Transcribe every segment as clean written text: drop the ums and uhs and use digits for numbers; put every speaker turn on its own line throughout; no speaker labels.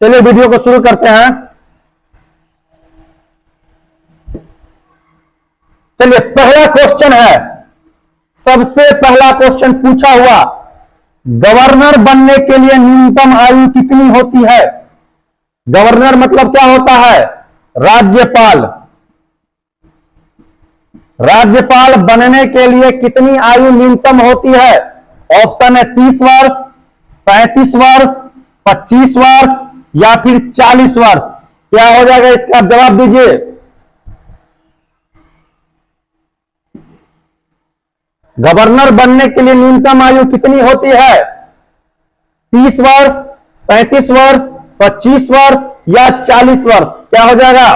चलिए वीडियो को शुरू करते हैं। चलिए पहला क्वेश्चन है, सबसे पहला क्वेश्चन पूछा हुआ, गवर्नर बनने के लिए न्यूनतम आयु कितनी होती है? गवर्नर मतलब क्या होता है? राज्यपाल। राज्यपाल बनने के लिए कितनी आयु न्यूनतम होती है? ऑप्शन है 30 वर्ष, 35 वर्ष, 25 वर्ष या फिर 40 वर्ष। क्या हो जाएगा इसका? जवाब दीजिए। गवर्नर बनने के लिए न्यूनतम आयु कितनी होती है? 30 वर्ष, 35 वर्ष, 25 वर्ष या 40 वर्ष? क्या हो जाएगा?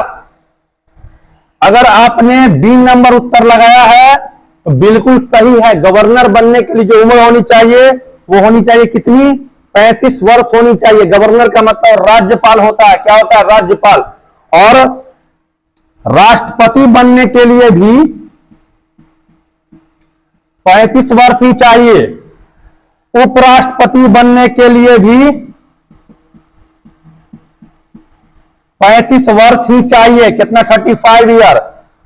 अगर आपने बी नंबर उत्तर लगाया है तो बिल्कुल सही है। गवर्नर बनने के लिए जो उम्र होनी चाहिए वो होनी चाहिए कितनी? 35 वर्ष होनी चाहिए। गवर्नर का मतलब राज्यपाल होता है। क्या होता है? राज्यपाल। और राष्ट्रपति बनने के लिए भी 35 वर्ष ही चाहिए। उपराष्ट्रपति बनने के लिए भी 35 वर्ष ही चाहिए। कितना? 35 ईयर।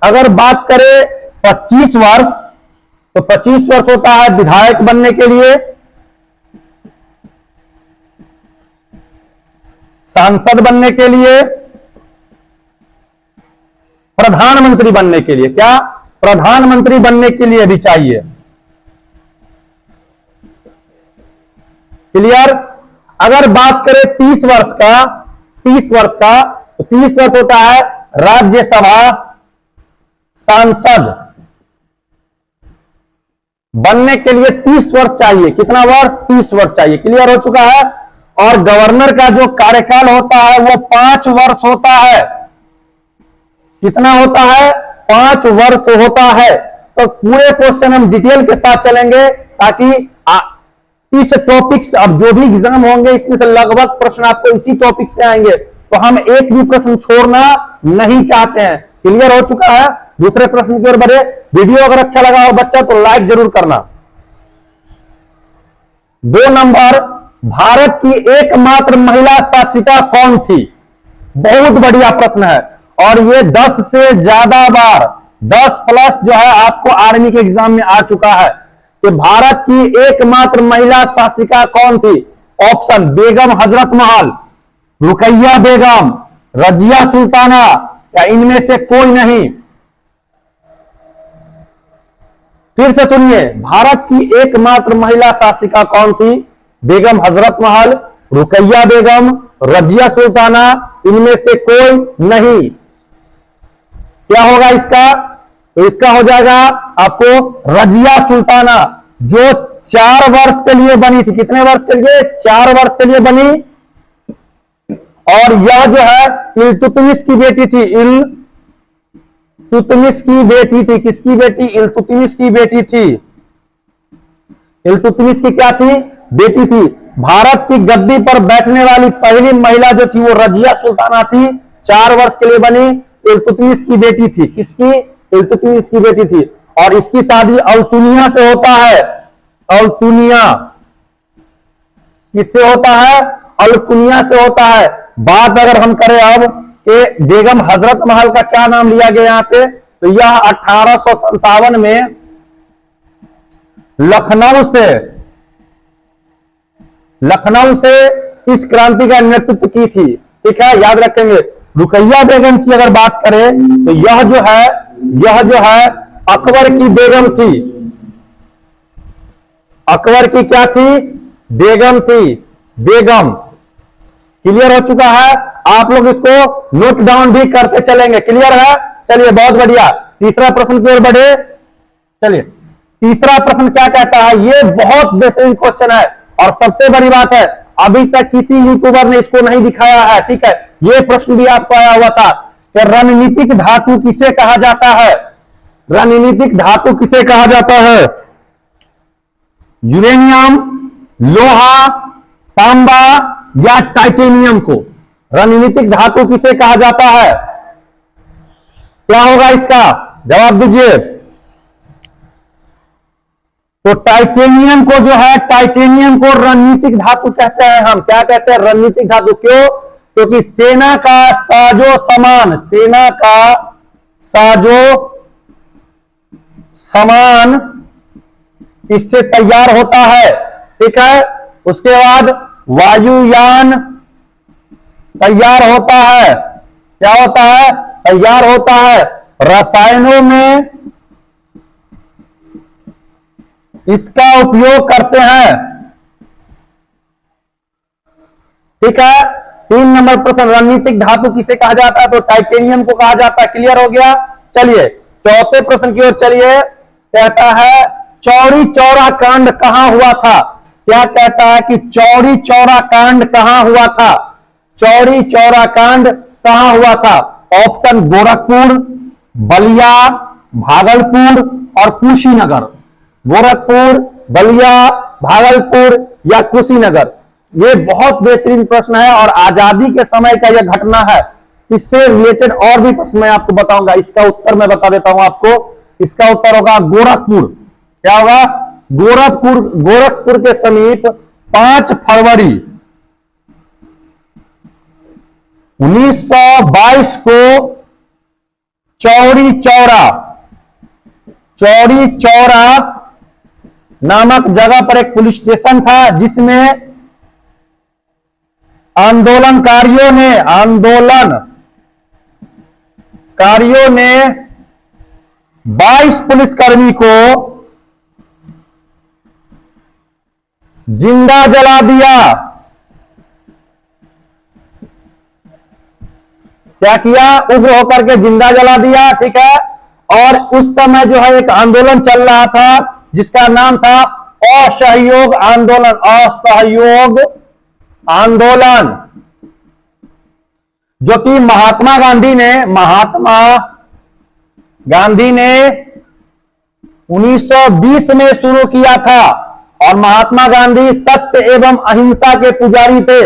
अगर बात करें 25 वर्ष तो 25 वर्ष होता है विधायक बनने के लिए, सांसद बनने के लिए, प्रधानमंत्री बनने के लिए। क्या? प्रधानमंत्री बनने के लिए भी चाहिए। क्लियर? अगर बात करें 30 वर्ष का, 30 वर्ष का तो 30 वर्ष होता है राज्यसभा सांसद बनने के लिए 30 वर्ष चाहिए। कितना वर्ष? 30 वर्ष चाहिए। क्लियर हो चुका है? और गवर्नर का जो कार्यकाल होता है वो 5 वर्ष होता है। कितना होता है? 5 वर्ष होता है। तो पूरे क्वेश्चन हम डिटेल के साथ चलेंगे ताकि इस टॉपिक से अब जो भी एग्जाम होंगे इसमें से लगभग प्रश्न आपको इसी टॉपिक से आएंगे, तो हम एक भी प्रश्न छोड़ना नहीं चाहते हैं। क्लियर हो चुका है? दूसरे प्रश्न की ओर बढ़े। वीडियो अगर अच्छा लगा हो बच्चा तो लाइक जरूर करना। 2 नंबर, भारत की एकमात्र महिला शासिका कौन थी? बहुत बढ़िया प्रश्न है और ये 10 से ज्यादा बार 10 प्लस जो है आपको आर्मी के एग्जाम में आ चुका है कि भारत की एकमात्र महिला शासिका कौन थी? ऑप्शन: बेगम हजरत महल, रुकैया बेगम, रजिया सुल्ताना या इनमें से कोई नहीं। फिर से सुनिए, भारत की एकमात्र महिला शासिका कौन थी? बेगम हजरत महल, रुकैया बेगम, रजिया सुल्ताना, इनमें से कोई नहीं। क्या होगा इसका? तो इसका हो जाएगा आपको रजिया सुल्ताना, जो 4 वर्ष के लिए बनी थी। कितने वर्ष के लिए? 4 वर्ष के लिए बनी। और यह जो है इल्तुतमिश की बेटी थी। इल्तुतमिश की बेटी थी। किसकी बेटी? इल्तुतमिश की बेटी थी। इल्तुतमिश की क्या थी? बेटी थी। भारत की गद्दी पर बैठने वाली पहली महिला जो थी वो रजिया सुल्ताना थी। 4 वर्ष के लिए बनी। इल्तुतमिश की बेटी थी। किसकी? इल्तुतमिश की बेटी थी। और इसकी शादी अल्तुनिया से होता है। अल्तुनिया किससे होता है? अल्तुनिया से होता है। बात अगर हम करें अब कि बेगम हजरत महल का क्या नाम लिया गया यहां पे, तो यह 1857 में लखनऊ से इस क्रांति का नेतृत्व की थी। ठीक है, याद रखेंगे। रुकैया बेगम की अगर बात करें तो यह जो है अकबर की बेगम थी। अकबर की क्या थी? बेगम थी। बेगम। क्लियर हो चुका है? आप लोग इसको नोट डाउन भी करते चलेंगे। क्लियर है? चलिए बहुत बढ़िया। तीसरा प्रश्न की ओर बढ़े। चलिए तीसरा प्रश्न क्या कहता है? ये बहुत बेहतरीन क्वेश्चन है और सबसे बड़ी बात है अभी तक किसी यूट्यूबर ने इसको नहीं दिखाया है। ठीक है, ये प्रश्न भी आपको आया हुआ था कि रणनीतिक धातु किसे कहा जाता है? रणनीतिक धातु किसे कहा जाता है? यूरेनियम, लोहा, तांबा या टाइटेनियम को रणनीतिक धातु किसे कहा जाता है? क्या होगा इसका? जवाब दीजिए। तो टाइटेनियम को जो है, टाइटेनियम को रणनीतिक धातु कहते हैं हम। क्या कहते हैं? रणनीतिक धातु। क्यों? क्योंकि सेना का साजो सामान, सेना का साजो सामान इससे तैयार होता है। ठीक है, उसके बाद वायुयान तैयार होता है। क्या होता है? तैयार होता है। रसायनों में इसका उपयोग करते हैं। ठीक है, 3 नंबर प्रश्न, रणनीतिक धातु किसे कहा जाता है? तो टाइटेनियम को कहा जाता है। क्लियर हो गया। चलिए चौथे प्रश्न की ओर चलिए। कहता है चौरी चौरा कांड कहां हुआ था? क्या कहता है कि चौरी चौरा कांड कहां हुआ था? चौरी चौरा कांड कहां हुआ था? ऑप्शन गोरखपुर, बलिया, भागलपुर और कुशीनगर। गोरखपुर, बलिया, भागलपुर या कुशीनगर। ये बहुत बेहतरीन प्रश्न है और आजादी के समय का यह घटना है। इससे रिलेटेड और भी प्रश्न मैं आपको बताऊंगा। इसका उत्तर मैं बता देता हूं आपको। इसका उत्तर होगा गोरखपुर। क्या होगा? गोरखपुर। गोरखपुर के समीप 5 फरवरी 1922 को चौरी चौरा नामक जगह पर एक पुलिस स्टेशन था, जिसमें आंदोलनकारियों ने 22 पुलिसकर्मी को जिंदा जला दिया। क्या किया? उग्र होकर के जिंदा जला दिया। ठीक है, और उस समय जो है एक आंदोलन चल रहा था जिसका नाम था असहयोग आंदोलन। असहयोग आंदोलन, जो कि महात्मा गांधी ने 1920 में शुरू किया था। और महात्मा गांधी सत्य एवं अहिंसा के पुजारी थे।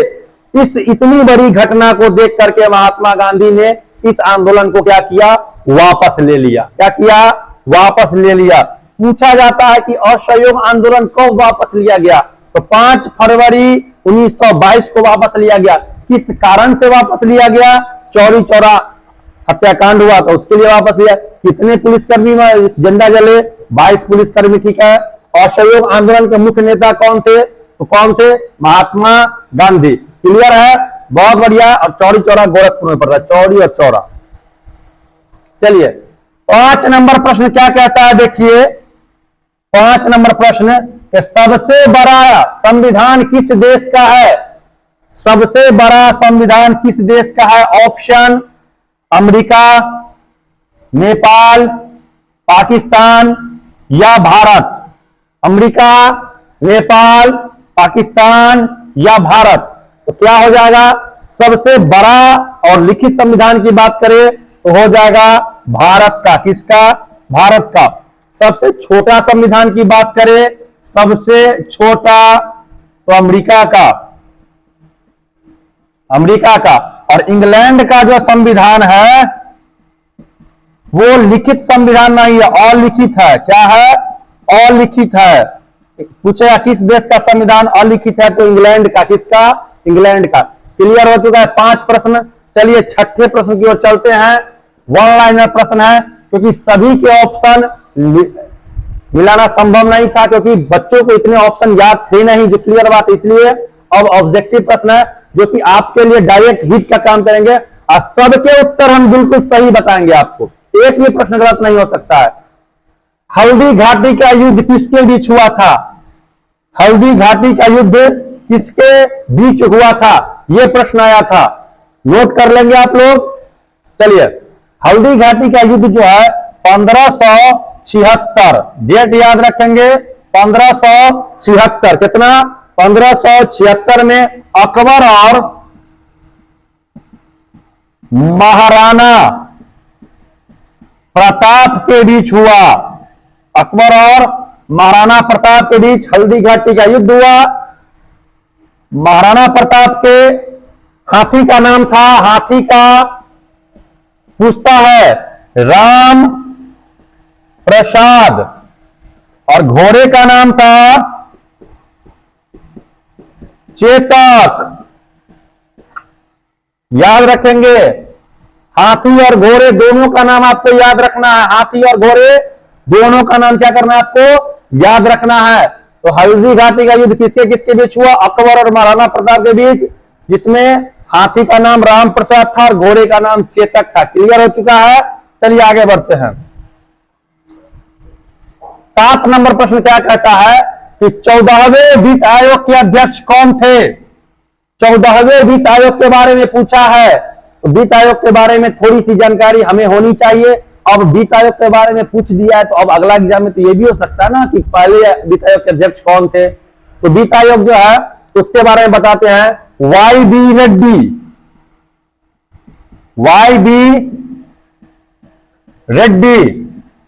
इस इतनी बड़ी घटना को देख करके महात्मा गांधी ने इस आंदोलन को क्या किया? वापस ले लिया। क्या किया? वापस ले लिया। पूछा जाता है कि असहयोग आंदोलन कब वापस लिया गया? तो 5 फरवरी 1922 को वापस लिया गया। किस कारण से वापस लिया गया? चौरी चौरा हत्याकांड हुआ था, उसके लिए वापस लिया। कितने पुलिसकर्मी झंडा जले? 22 पुलिसकर्मी। ठीक है, असहयोग आंदोलन के मुख्य नेता कौन थे? तो कौन थे? महात्मा गांधी। क्लियर है? बहुत बढ़िया। और चौरी चौरा गोरखपुर में पड़ता है, चौरी और चौरा। चलिए 5 नंबर प्रश्न क्या कहता है? देखिए 5 नंबर प्रश्न, सबसे बड़ा संविधान किस देश का है? सबसे बड़ा संविधान किस देश का है? ऑप्शन अमेरिका, नेपाल, पाकिस्तान या भारत। अमेरिका, नेपाल, पाकिस्तान या भारत। तो क्या हो जाएगा? सबसे बड़ा और लिखित संविधान की बात करें तो हो जाएगा भारत का। किसका? भारत का। सबसे छोटा संविधान की बात करें, सबसे छोटा तो अमेरिका का। अमेरिका का। और इंग्लैंड का जो संविधान है वो लिखित संविधान नहीं है, अलिखित है। क्या है? अलिखित है। पूछेगा किस देश का संविधान अलिखित है? तो इंग्लैंड का। किसका? इंग्लैंड का। क्लियर हो चुका है 5 प्रश्न। चलिए छठे प्रश्न की ओर चलते हैं। वन लाइनर प्रश्न है, क्योंकि सभी के ऑप्शन मिलाना संभव नहीं था, क्योंकि बच्चों को इतने ऑप्शन याद थे नहीं। जो क्लियर बात, इसलिए अब ऑब्जेक्टिव प्रश्न है जो कि आपके लिए डायरेक्ट हिट का काम करेंगे और सबके उत्तर हम बिल्कुल सही बताएंगे आपको। एक भी प्रश्न गलत नहीं हो सकता है। हल्दी घाटी का युद्ध किसके बीच हुआ था? हल्दी घाटी का युद्ध किसके बीच हुआ था? यह प्रश्न आया था, नोट कर लेंगे आप लोग। चलिए हल्दी घाटी का युद्ध जो है 1576, डेट याद रखेंगे 1576। कितना? 1576 में अकबर और महाराणा प्रताप के बीच हुआ। अकबर और महाराणा प्रताप के बीच हल्दी घाटी का युद्ध हुआ। महाराणा प्रताप के हाथी का नाम था, हाथी का पूछता है राम प्रसाद, और घोड़े का नाम था चेतक। याद रखेंगे। हाथी और घोड़े दोनों का नाम आपको याद रखना है। हाथी और घोड़े दोनों का नाम क्या करना है आपको याद रखना है। तो हल्दी घाटी का युद्ध किसके किसके बीच हुआ? अकबर और महाराणा प्रताप के बीच, जिसमें हाथी का नाम राम प्रसाद था और घोड़े का नाम चेतक था। क्लियर हो चुका है। चलिए आगे बढ़ते हैं। 7 नंबर प्रश्न क्या कहता है कि 14वें वित्त आयोग के अध्यक्ष कौन थे? 14वें वित्त आयोग के बारे में पूछा है। तो वित्त आयोग के बारे में थोड़ी सी जानकारी हमें होनी चाहिए। अब वित्त आयोग के बारे में पूछ दिया है तो अब अगला एग्जाम में तो ये भी हो सकता है ना कि पहले वित्त आयोग के अध्यक्ष कौन थे। तो वित्त आयोग जो है उसके बारे में बताते हैं। Y B Reddy, Y B Reddy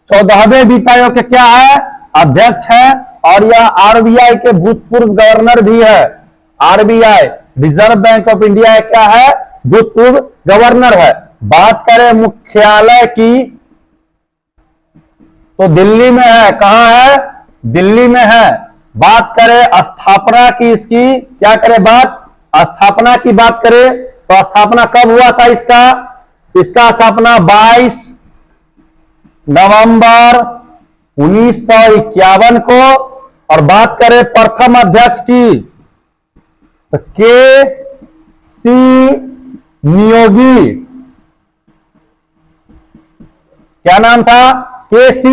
14वें वित्त आयोग के क्या है? अध्यक्ष है। और यह आरबीआई के भूतपूर्व गवर्नर भी है। RBI reserve bank of India क्या है? भूतपूर्व गवर्नर है। बात करें मुख्यालय की तो दिल्ली में है। कहां है? दिल्ली में है। बात करें स्थापना की, इसकी क्या करें बात? स्थापना की बात करें तो स्थापना कब हुआ था इसका? इसका स्थापना 22 नवंबर 1951 को। और बात करें प्रथम अध्यक्ष की तो के सी नियोगी। क्या नाम था? के सी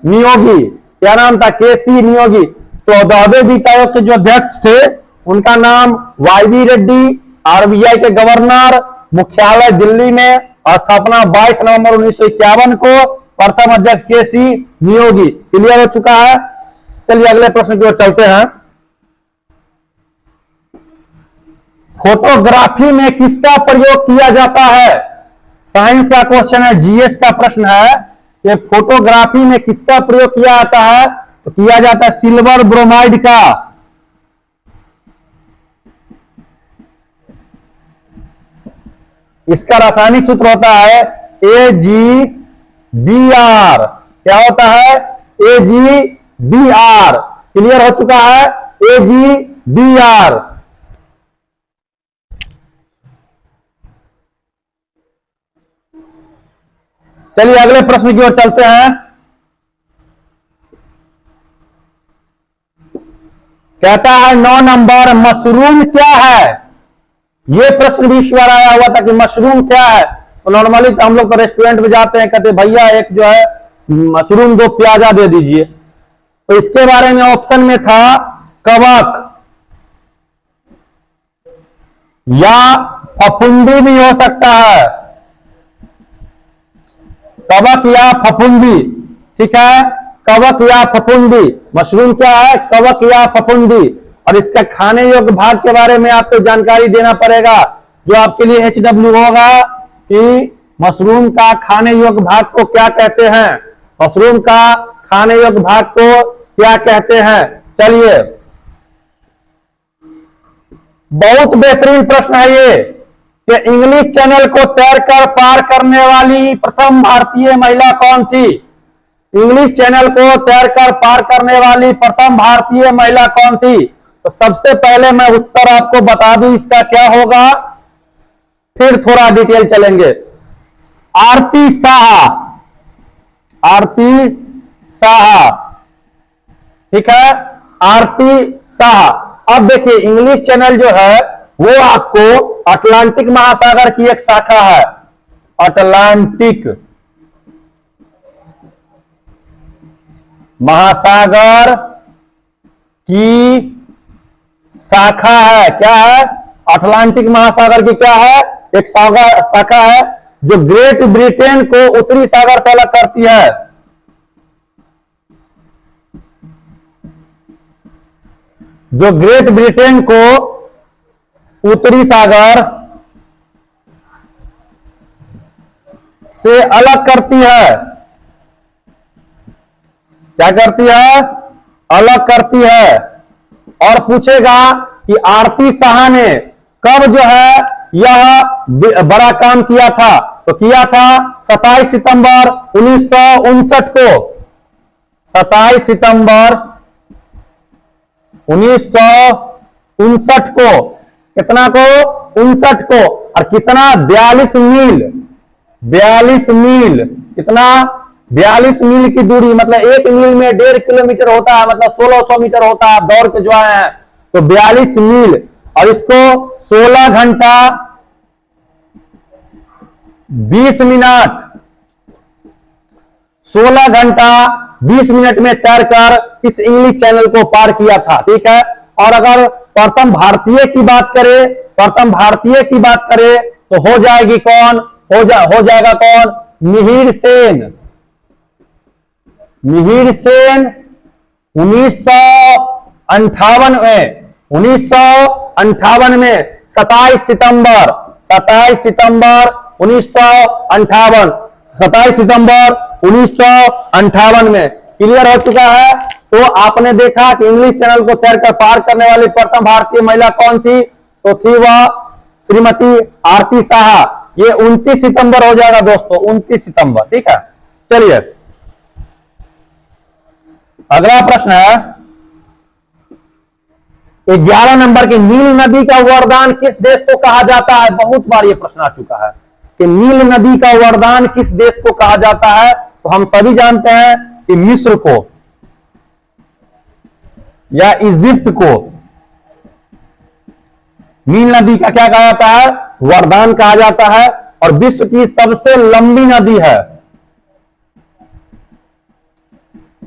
नियोगी। क्या नाम था? के सी नियोगी। तो 14वें वित्त आयोग के जो अध्यक्ष थे उनका नाम वाई बी रेड्डी, आरबीआई के गवर्नर, मुख्यालय दिल्ली में, स्थापना 22 नवंबर 1951 को, प्रथम अध्यक्ष के सी नियोगी। क्लियर हो चुका है। चलिए अगले प्रश्न की ओर चलते हैं। फोटोग्राफी में किसका प्रयोग किया जाता है? साइंस का क्वेश्चन है, जीएस का प्रश्न है। ये फोटोग्राफी में किसका प्रयोग किया जाता है? तो किया जाता है सिल्वर ब्रोमाइड का। इसका रासायनिक सूत्र होता है AgBr। क्या होता है? AgBr। क्लियर हो चुका है। AgBr। चलिए अगले प्रश्न की ओर चलते हैं। कहता है 9 नंबर, मशरूम क्या है? यह प्रश्न भी इस बार आया हुआ था कि मशरूम क्या है। तो नॉर्मली तो हम लोग तो रेस्टोरेंट में जाते हैं, कहते भैया एक जो है मशरूम 2 प्याजा दे दीजिए। तो इसके बारे में ऑप्शन में था कवक या फफूंदी भी हो सकता है। कवक या फफूंदी। ठीक है, कवक या फफूंदी। मशरूम क्या है? कवक या फफूंदी। और इसका खाने योग्य भाग के बारे में आपको जानकारी देना पड़ेगा, जो आपके लिए HW होगा कि मशरूम का खाने योग्य भाग को क्या कहते हैं। मशरूम का खाने योग्य भाग को क्या कहते हैं। चलिए, बहुत बेहतरीन प्रश्न है ये कि इंग्लिश चैनल को तैरकर पार करने वाली प्रथम भारतीय महिला कौन थी? इंग्लिश चैनल को तैरकर पार करने वाली प्रथम भारतीय महिला कौन थी? तो सबसे पहले मैं उत्तर आपको बता दूं इसका क्या होगा, फिर थोड़ा डिटेल चलेंगे। आरती साहा। आरती साहा। ठीक है, आरती साहा। अब देखिए, इंग्लिश चैनल जो है वो आपको अटलांटिक महासागर की एक शाखा है। अटलांटिक महासागर की शाखा है। क्या है? अटलांटिक महासागर की क्या है? एक शाखा है जो ग्रेट ब्रिटेन को उत्तरी सागर से अलग करती है। जो ग्रेट ब्रिटेन को उत्तरी सागर से अलग करती है। क्या करती है? अलग करती है। और पूछेगा कि आरती साहा ने कब जो है यह बड़ा काम किया था? तो किया था 27 सितंबर 1959 को। 27 सितंबर 1959 को। कितना को? 59 को। और कितना 42 मील, 42 मील, कितना 42 मील की दूरी, मतलब 1 मील में 1.5 किलोमीटर होता है, मतलब 1600 मीटर होता है, दौड़ के जो आए हैं तो 42 मील, और इसको 16 घंटा 20 मिनट, 16 घंटा 20 मिनट में तैरकर इस इंग्लिश चैनल को पार किया था। ठीक है, और अगर प्रथम भारतीय की बात करें, प्रथम भारतीय की बात करें तो हो जाएगी कौन, हो जाएगा कौन, मिहिर सेन। मिहिर सेन 1958 में, 1958 में 27 सितंबर 1958, 27 सितंबर 1958 में क्लियर हो चुका है। तो आपने देखा कि इंग्लिश चैनल को तैरकर पार करने वाली प्रथम भारतीय महिला कौन थी, तो थी वह श्रीमती आरती साहा। ये 29 सितंबर हो जाएगा दोस्तों, 29 सितंबर। ठीक है, चलिए अगला प्रश्न है 11 नंबर की, नील नदी का वरदान किस देश को कहा जाता है। बहुत बार ये प्रश्न आ चुका है कि नील नदी का वरदान किस देश को कहा जाता है, तो हम सभी जानते हैं कि मिस्र को या इजिप्ट को नील नदी का क्या कहा जाता है, वरदान कहा जाता है, और विश्व की सबसे लंबी नदी है,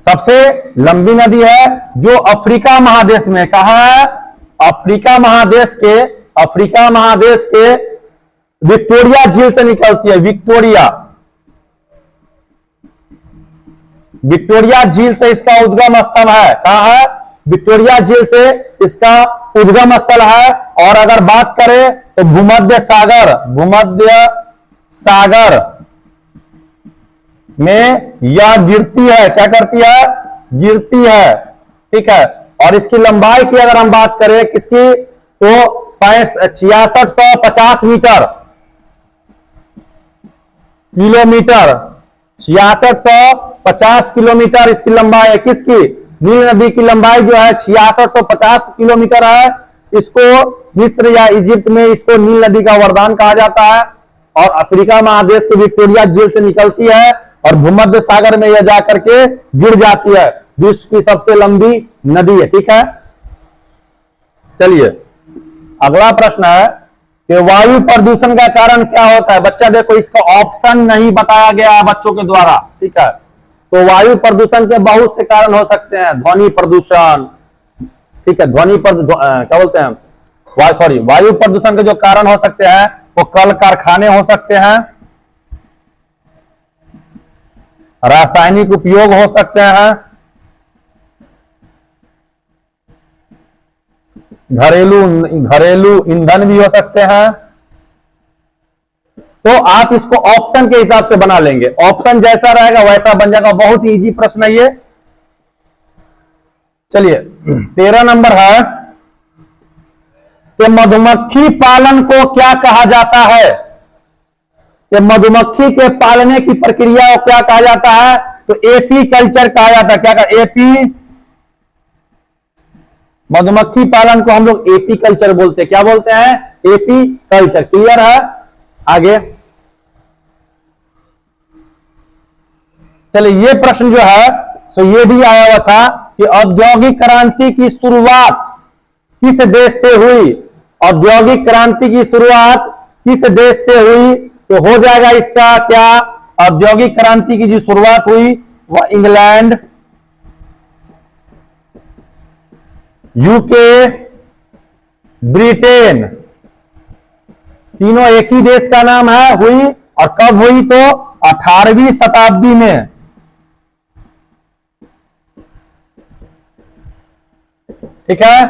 सबसे लंबी नदी है, जो अफ्रीका महादेश में, कहा है अफ्रीका महादेश के विक्टोरिया झील से निकलती है। विक्टोरिया झील से इसका उद्गम स्थल है, कहा है विक्टोरिया झील से इसका उद्गम स्थल है। और अगर बात करें तो भूमध्य सागर में यह गिरती है, क्या करती है, गिरती है। ठीक है, और इसकी लंबाई की अगर हम बात करें किसकी, तो 6650 किलोमीटर, 6650 किलोमीटर इसकी लंबाई है। किसकी, नील नदी की लंबाई जो है 6650 किलोमीटर है। इसको मिस्र या इजिप्ट में इसको नील नदी का वरदान कहा जाता है, और अफ्रीका महादेश के विक्टोरिया झील से निकलती है और भूमध्य सागर में यह जाकर के गिर जाती है। विश्व की सबसे लंबी नदी है। ठीक है, चलिए अगला प्रश्न है कि वायु प्रदूषण का कारण क्या होता है। बच्चा देखो, इसका ऑप्शन नहीं बताया गया है बच्चों के द्वारा। ठीक है, तो वायु प्रदूषण के बहुत से कारण हो सकते हैं। ध्वनि प्रदूषण, ठीक है, क्या बोलते हैं, वायु प्रदूषण के जो कारण हो सकते हैं वो कल कारखाने हो सकते हैं, रासायनिक उपयोग हो सकते हैं, घरेलू ईंधन भी हो सकते हैं। तो आप इसको ऑप्शन के हिसाब से बना लेंगे, ऑप्शन जैसा रहेगा वैसा बन जाएगा। बहुत ही इजी प्रश्न है ये। चलिए 13 नंबर है कि मधुमक्खी पालन को क्या कहा जाता है, कि मधुमक्खी के पालने की प्रक्रिया को क्या कहा जाता है, तो एपी कल्चर कहा जाता है। क्या कहा, एपी, मधुमक्खी पालन को हम लोग एपी कल्चर बोलते हैं। क्या बोलते हैं, एपी कल्चर। क्लियर है, आगे चलिए। ये प्रश्न जो है तो ये भी आया हुआ था कि औद्योगिक क्रांति की शुरुआत किस देश से हुई। औद्योगिक क्रांति की शुरुआत किस देश से हुई, तो हो जाएगा इसका क्या, औद्योगिक क्रांति की जो शुरुआत हुई वह इंग्लैंड, यूके, ब्रिटेन, तीनों एक ही देश का नाम है, हुई। और कब हुई, तो 18वीं शताब्दी में। ठीक है,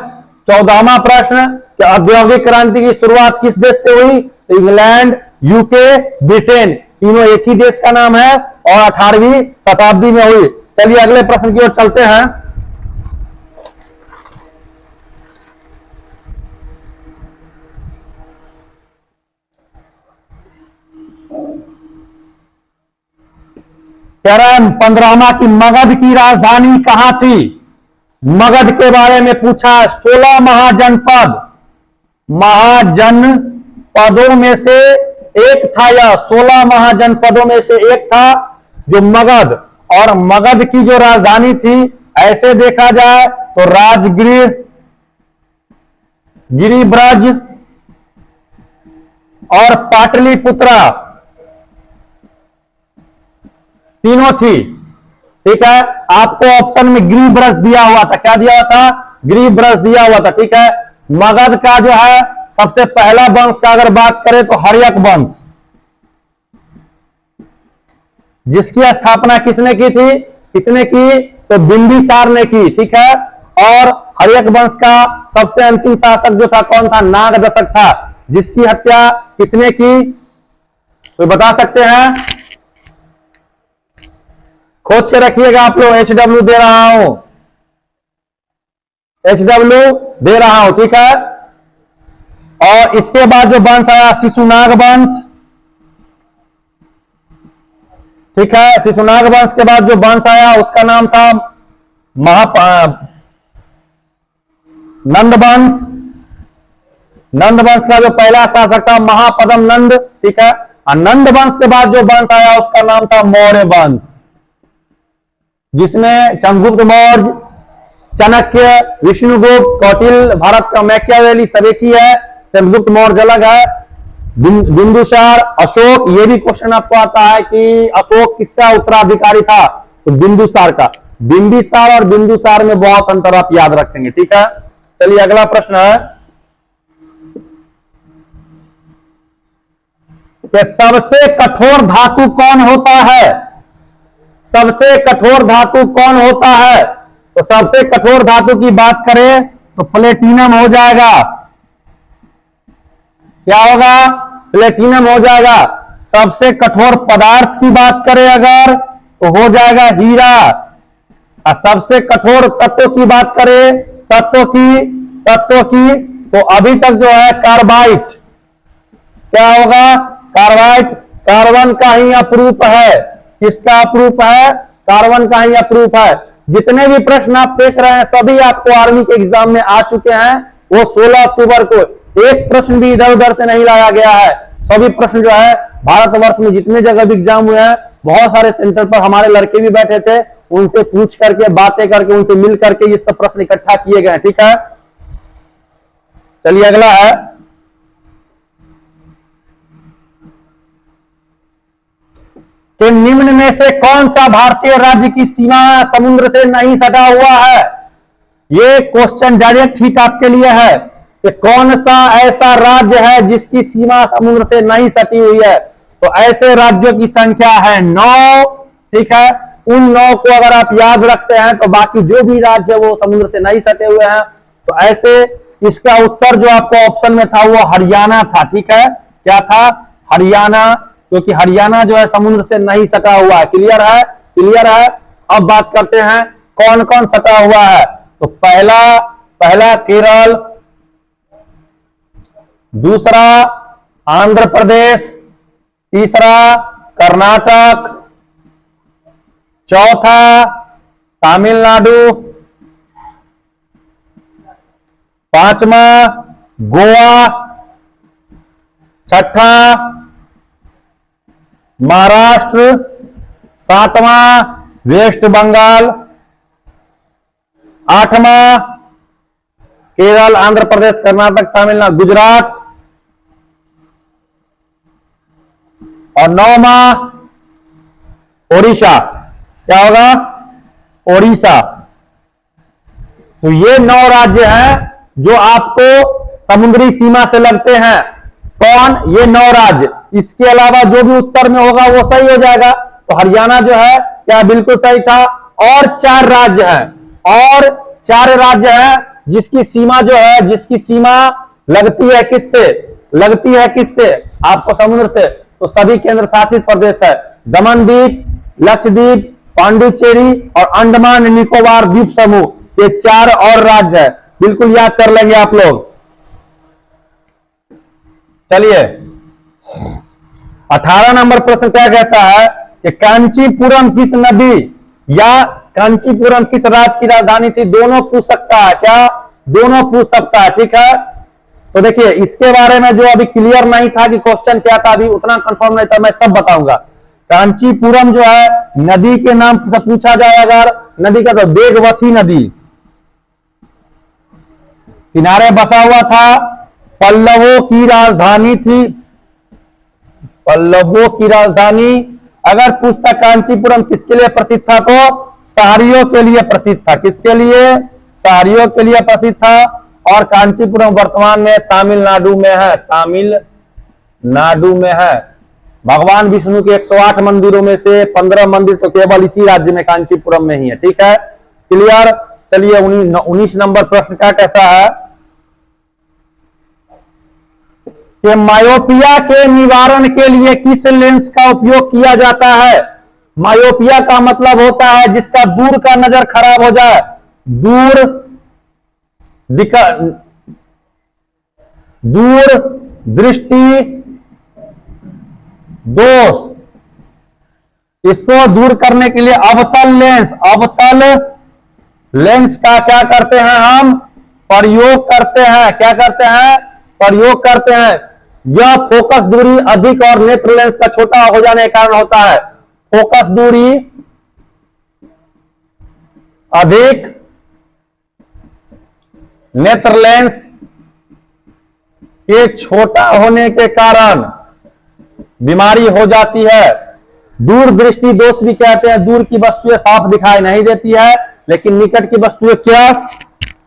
14वां प्रश्न कि औद्योगिक क्रांति की शुरुआत किस देश से हुई, तो इंग्लैंड, यूके, ब्रिटेन, तीनों एक ही देश का नाम है और 18वीं शताब्दी में हुई। चलिए अगले प्रश्न की ओर चलते हैं। चरण 15वां की मगध की राजधानी कहां थी। मगध के बारे में पूछा। 16 महाजनपद, पदों में से एक था, या 16 महाजनपदों में से एक था जो मगध, और मगध की जो राजधानी थी, ऐसे देखा जाए तो राजगृह, गिरिब्रज और पाटलिपुत्रा तीनों थी। ठीक है, आपको ऑप्शन में गिरिब्रज दिया हुआ था। क्या दिया हुआ था? गिरिब्रज दिया हुआ था। ठीक है, मगध का जो है सबसे पहला वंश का अगर बात करें तो हर्यक वंश, जिसकी स्थापना किसने की थी? किसने की? तो बिंबिसार ने की। ठीक है, और हर्यक वंश का सबसे अंतिम शासक जो था कौन था? नागदशक था, जिसकी हत्या किसने की? तो बता सकते हैं? खोज के रखिएगा आप लोग। HW दे रहा हूं, HW दे रहा हूं। ठीक है, और इसके बाद जो वंश आया शिशुनाग वंश। ठीक है, शिशुनाग वंश के बाद जो वंश आया उसका नाम था नंद वंश। नंद वंश का जो पहला शासक था महापद्म नंद। ठीक है, और नंद वंश के बाद जो वंश आया उसका नाम था मौर्य वंश, जिसमें चंद्रगुप्त मौर्य, चाणक्य, विष्णुगुप्त, कौटिल्य, भारत का मैकियावेली सभी की है। चंद्रगुप्त मौर्य अलग है, बिंदुसार, अशोक। ये भी क्वेश्चन आपको आता है कि अशोक किसका उत्तराधिकारी था? तो बिंदुसार का। बिंबिसार और बिंदुसार में बहुत अंतर आप याद रखेंगे। ठीक है, चलिए अगला प्रश्न है कि सबसे कठोर धातु कौन होता है? सबसे कठोर धातु कौन होता है? तो सबसे कठोर धातु की बात करें तो प्लेटिनम हो जाएगा। क्या होगा? प्लेटिनम हो जाएगा। सबसे कठोर पदार्थ की बात करें अगर तो हो जाएगा हीरा। और सबसे कठोर तत्व की बात करें, तत्व की तो अभी तक जो है कार्बाइट। क्या होगा? कार्बाइट। कार्बन का ही अप्रूप है। किसका अप्रूप है? कार्बन का ही अप्रूप है। जितने भी प्रश्न आप देख रहे हैं सभी आपको आर्मी के एग्जाम में आ चुके हैं। वो 16 अक्टूबर को एक प्रश्न भी इधर उधर से नहीं लाया गया है। सभी प्रश्न जो है भारतवर्ष में जितने जगह भी एग्जाम हुए हैं, बहुत सारे सेंटर पर हमारे लड़के भी बैठे थे, उनसे पूछ करके, बातें करके, उनसे मिल करके ये सब प्रश्न इकट्ठा किए गए। ठीक है, चलिए अगला है कि निम्न में से कौन सा भारतीय राज्य की सीमा समुद्र से नहीं सटा हुआ है? ये क्वेश्चन डायरेक्ट ठीक आपके लिए है कि कौन सा ऐसा राज्य है जिसकी सीमा समुद्र से नहीं सटी हुई है? तो ऐसे राज्यों की संख्या है 9। ठीक है, उन 9 को अगर आप याद रखते हैं तो बाकी जो भी राज्य है वो समुद्र से नहीं सटे हुए हैं। तो ऐसे इसका उत्तर जो आपको ऑप्शन में था वो हरियाणा था। ठीक है, क्या था? हरियाणा, क्योंकि हरियाणा जो है समुद्र से नहीं सटा हुआ है। क्लियर है? क्लियर है। अब बात करते हैं कौन कौन सटा हुआ है। तो पहला केरल, दूसरा आंध्र प्रदेश, तीसरा कर्नाटक, चौथा तमिलनाडु, पांचवा गोवा, छठा महाराष्ट्र, सातवां वेस्ट बंगाल, आठवां केरल, आंध्र प्रदेश, कर्नाटक, तमिलनाडु, गुजरात, और 9वां ओडिशा। क्या होगा? ओडिशा। तो ये 9 राज्य हैं जो आपको समुद्री सीमा से लगते हैं। कौन? ये 9 राज्य। इसके अलावा जो भी उत्तर में होगा वो सही हो जाएगा। तो हरियाणा जो है क्या बिल्कुल सही था। और 4 राज्य हैं, और 4 राज्य हैं जिसकी सीमा जो है, जिसकी सीमा लगती है किससे? लगती है किससे? आपको समुद्र से। तो सभी केंद्र शासित प्रदेश है। दमनदीप, लक्षद्वीप, पांडुचेरी और अंडमान निकोबार द्वीप समूह, ये 4 और राज्य है। बिल्कुल याद कर लेंगे आप लोग। चलिए 18 नंबर प्रश्न क्या कहता है कि कांचीपुरम किस नदी या कांचीपुरम किस राज्य की राजधानी थी? दोनों पूछ सकता है। क्या? दोनों पूछ सकता है। ठीक है, तो देखिए इसके बारे में जो अभी क्लियर नहीं था कि क्वेश्चन क्या था, अभी उतना कंफर्म नहीं था, मैं सब बताऊंगा। कांचीपुरम जो है नदी के नाम से पूछा जाए अगर नदी का, तो वेगवती नदी। किनारे बसा हुआ था, पल्लवों की राजधानी थी, पल्लवों की राजधानी। अगर पूछता कांचीपुरम किसके लिए प्रसिद्ध था, तो साड़ियों के लिए प्रसिद्ध था। किसके लिए? साड़ियों के लिए प्रसिद्ध था। और कांचीपुरम वर्तमान में तमिलनाडु में है, तमिलनाडु में है। भगवान विष्णु के 108 मंदिरों में से 15 मंदिर तो केवल इसी राज्य में कांचीपुरम में ही है। ठीक है, क्लियर। चलिए 19 नंबर प्रश्न क्या कहता है कि मायोपिया के निवारण के लिए किस लेंस का उपयोग किया जाता है? मायोपिया का मतलब होता है जिसका दूर का नजर खराब हो जाए, दूर दृष्टि दोष, इसको दूर करने के लिए अवतल लेंस का क्या करते हैं हम? प्रयोग करते हैं। क्या करते हैं? प्रयोग करते हैं। यह फोकस दूरी अधिक और नेत्र लेंस का छोटा हो जाने के कारण होता है। फोकस दूरी अधिक, नेत्र लेंस के छोटा होने के कारण बीमारी हो जाती है। दूर दृष्टि दोष भी कहते हैं। दूर की वस्तुएं साफ दिखाई नहीं देती है, लेकिन निकट की वस्तुएं क्या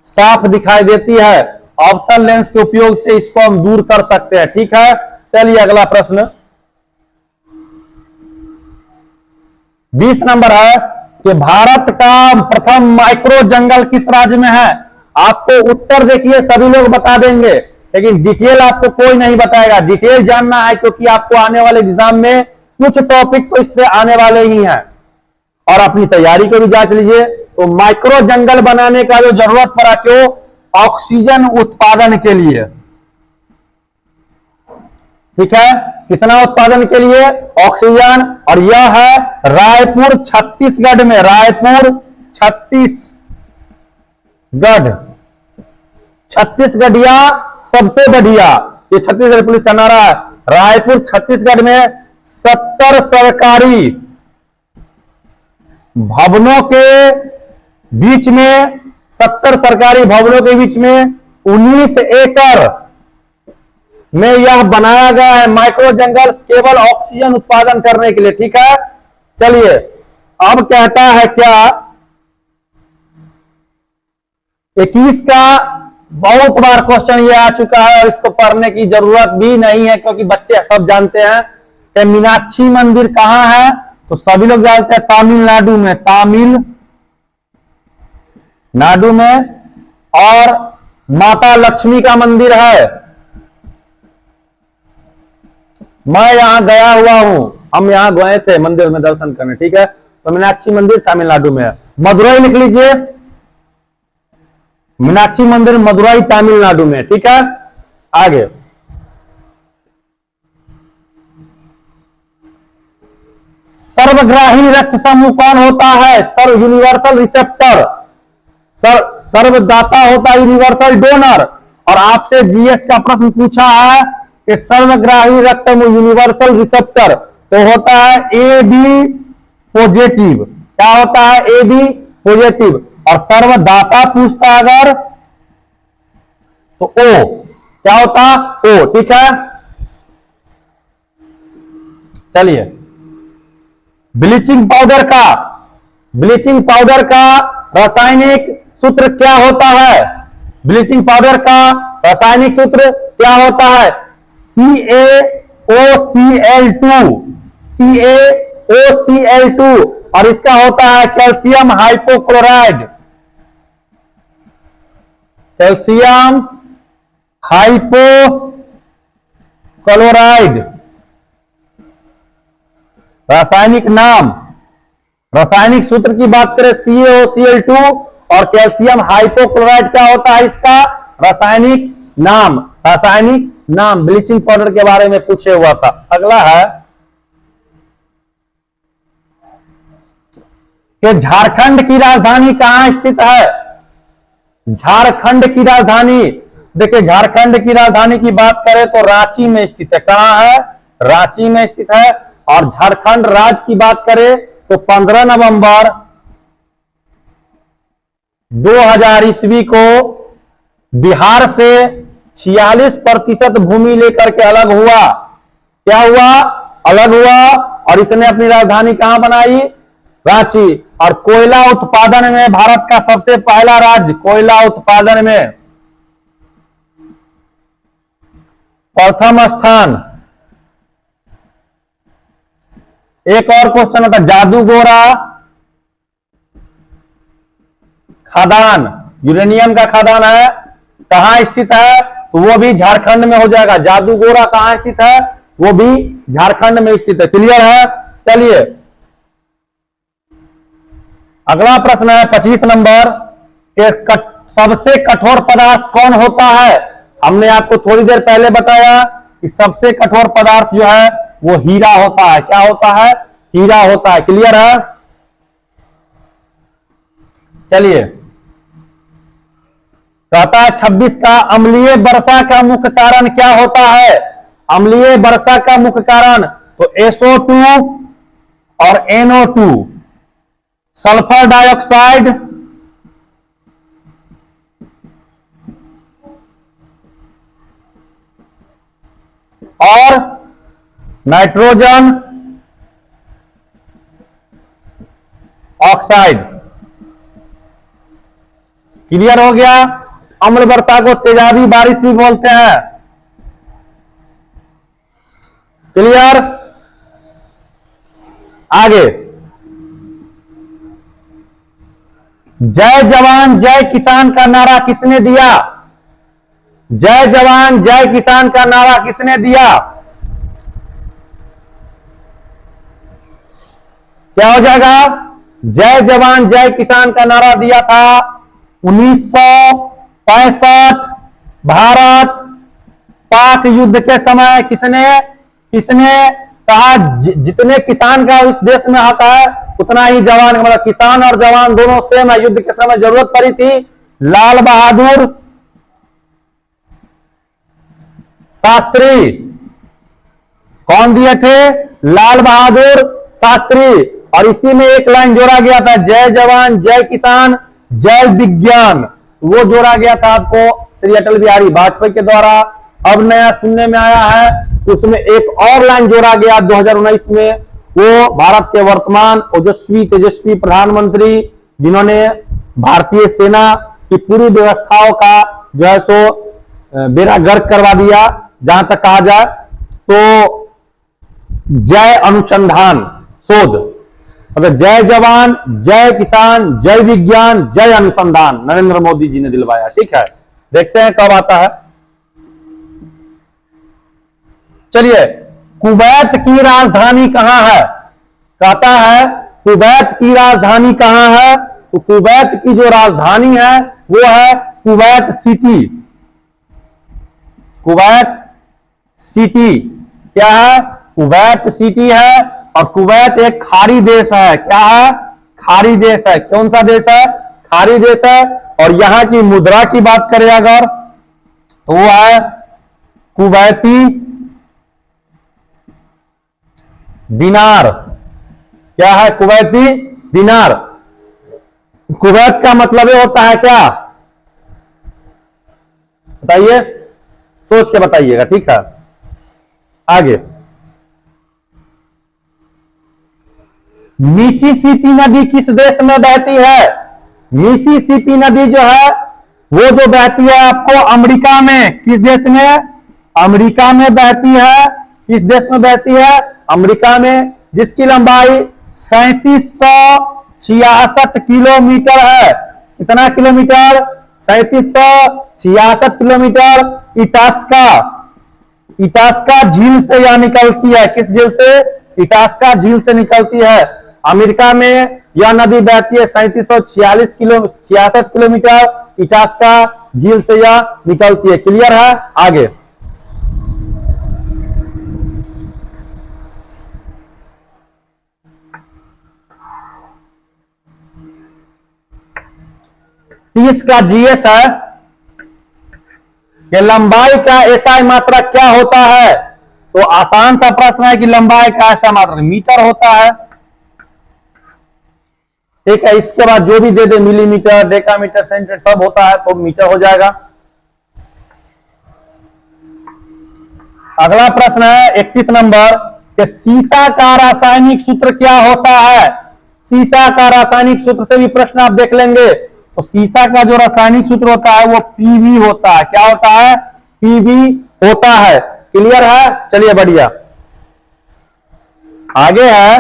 साफ दिखाई देती है। अवतल लेंस के उपयोग से इसको हम दूर कर सकते हैं। ठीक है, चलिए अगला प्रश्न 20 नंबर है कि भारत का प्रथम माइक्रो जंगल किस राज्य में है? आपको उत्तर देखिए सभी लोग बता देंगे, लेकिन डिटेल आपको कोई नहीं बताएगा। डिटेल जानना है क्योंकि आपको आने वाले एग्जाम में कुछ टॉपिक तो इससे आने वाले ही हैं, और अपनी तैयारी को भी जांच लीजिए। तो माइक्रो जंगल बनाने का जो जरूरत पड़ा, क्यों? ऑक्सीजन उत्पादन के लिए। ठीक है, कितना उत्पादन के लिए? ऑक्सीजन। और यह है रायपुर छत्तीसगढ़ में, रायपुर छत्तीसगढ़, छत्तीसगढ़िया सबसे बढ़िया, ये छत्तीसगढ़ पुलिस का नारा है। रायपुर छत्तीसगढ़ में 70 सरकारी भवनों के बीच में, 70 सरकारी भवनों के बीच में 19 एकड़ में यह बनाया गया है माइक्रो जंगल, केवल ऑक्सीजन उत्पादन करने के लिए। ठीक है, चलिए अब कहता है क्या 21 का बहुत बार क्वेश्चन ये आ चुका है और इसको पढ़ने की जरूरत भी नहीं है क्योंकि बच्चे सब जानते हैं कि मीनाक्षी मंदिर कहां है। तो सभी लोग जानते हैं तमिलनाडु में, तमिलनाडु में। और माता लक्ष्मी का मंदिर है, मैं यहां गया हुआ हूं, हम यहां गए थे मंदिर में दर्शन करने। ठीक है, तो मीनाक्षी मंदिर तमिलनाडु में है। मदुरई लिख लीजिए, मीनाक्षी मंदिर मदुरई तमिलनाडु में। ठीक है, आगे सर्वग्राही रक्त समूह कौन होता है? सर्व यूनिवर्सल रिसेप्टर, सर्वदाता होता है यूनिवर्सल डोनर। और आपसे जीएस का प्रश्न पूछा है कि सर्वग्राही रक्त समूह यूनिवर्सल रिसेप्टर तो होता है ए बी पॉजिटिव। क्या होता है? A B positive. और सर्वदाता पूछता अगर तो ओ, क्या होता? ओ। ठीक है, चलिए ब्लीचिंग पाउडर का रासायनिक सूत्र क्या होता है? ब्लीचिंग पाउडर का रासायनिक सूत्र क्या होता है? CaOCl2, और इसका होता है कैल्शियम हाइपोक्लोराइड, कैल्शियम हाइपोक्लोराइड। रासायनिक नाम, रासायनिक सूत्र की बात करें CaOCl2 और कैल्शियम हाइपोक्लोराइड, क्या होता है इसका? रासायनिक नाम, रासायनिक नाम। ब्लीचिंग पाउडर के बारे में पूछे हुआ था। अगला है कि झारखंड की राजधानी कहां स्थित है? झारखंड की राजधानी देखिए झारखंड की राजधानी की बात करें तो रांची में स्थित है। कहां है? रांची में स्थित है। और झारखंड राज्य की बात करें तो 15 नवंबर 2000 ईस्वी को बिहार से 46% भूमि लेकर के अलग हुआ। क्या हुआ? अलग हुआ। और इसने अपनी राजधानी कहां बनाई? रांची। और कोयला उत्पादन में भारत का सबसे पहला राज्य, कोयला उत्पादन में प्रथम स्थान। एक और क्वेश्चन होता है, जादूगोरा खदान, यूरेनियम का खदान है, कहां स्थित है? तो वो भी झारखंड में हो जाएगा। जादूगोरा कहां स्थित है? वो भी झारखंड में स्थित है। क्लियर है? चलिए अगला प्रश्न है 25 नंबर के सबसे कठोर पदार्थ कौन होता है? हमने आपको थोड़ी देर पहले बताया कि सबसे कठोर पदार्थ जो है वो हीरा होता है। क्या होता है? हीरा होता है। क्लियर है? चलिए कहता है 26 का अम्लीय वर्षा का मुख्य कारण क्या होता है? अम्लीय वर्षा का मुख्य कारण तो SO2 और NO2, सल्फर डाइऑक्साइड और नाइट्रोजन ऑक्साइड। क्लियर हो गया? अम्ल वर्षा को तेजाबी बारिश भी बोलते हैं। क्लियर? आगे, जय जवान जय किसान का नारा किसने दिया? जय जवान जय किसान का नारा किसने दिया? क्या हो जाएगा? जय जवान जय किसान का नारा दिया था 1965 भारत पाक युद्ध के समय। किसने किसने कहा जितने किसान का उस देश में हक है उतना ही जवान, मतलब किसान और जवान दोनों सेम है। युद्ध के समय जरूरत पड़ी थी, लाल बहादुर शास्त्री। कौन दिए थे? लाल बहादुर शास्त्री। और इसी में एक लाइन जोड़ा गया था, जय जवान जय किसान जय विज्ञान। वो जोड़ा गया था आपको श्री अटल बिहारी वाजपेयी के द्वारा। अब नया सुनने में आया है, उसमें एक और लाइन जोड़ा गया 2019 में। वो भारत के वर्तमान ओजस्वी तेजस्वी प्रधानमंत्री, जिन्होंने भारतीय सेना की पूरी व्यवस्थाओं का जो है सो बेड़ा गर्क करवा दिया। जहां तक कहा जाए तो जय अनुसंधान शोध, मतलब जय जवान जय किसान जय विज्ञान जय अनुसंधान नरेंद्र मोदी जी ने दिलवाया। ठीक है, देखते हैं कब आता है। चलिए, कुवैत की राजधानी कहां है? कहता है कुवैत की राजधानी कहां है? तो कुवैत की जो राजधानी है वो है कुवैत सिटी। कुवैत सिटी क्या है? कुवैत सिटी है। और कुवैत एक खाड़ी देश है। क्या है? खाड़ी देश है। कौन सा देश है? खाड़ी देश है। और यहां की मुद्रा की बात करें अगर तो वो है कुवैती दिनार। क्या है? कुवैती दिनार। कुवैत का मतलब ये होता है क्या? बताइए, सोच के बताइएगा। ठीक है, आगे, मिसिसिपी नदी किस देश में बहती है? मिसिसिपी नदी जो है वो जो बहती है आपको अमेरिका में। किस देश में? अमेरिका में बहती है। किस देश में बहती है? अमेरिका में, जिसकी लंबाई 3766 किलोमीटर है। कितना किलोमीटर? 3766 किलोमीटर। इटास्का, इटास्का झील से यह निकलती है। किस झील से? इटास्का झील से निकलती है। अमेरिका में यह नदी बहती है 3766 किलोमीटर। इटास्का झील से यह निकलती है। क्लियर है? आगे, 30 का जीएस है। कि लंबाई का एसआई मात्रक क्या होता है? तो आसान सा प्रश्न है कि लंबाई का एसआई मात्रक मीटर होता है। ठीक है, इसके बाद जो भी दे दे मिलीमीटर, डेकामीटर, सेंटीमीटर सब होता है तो मीटर हो जाएगा। अगला प्रश्न है 31 नंबर कि सीसा का रासायनिक सूत्र क्या होता है? सीसा का रासायनिक सूत्र से भी प्रश्न आप देख लेंगे। तो सीसा का जो रासायनिक सूत्र होता है वो पीबी होता है। क्या होता है? पीबी होता है। क्लियर है? चलिए बढ़िया। आगे है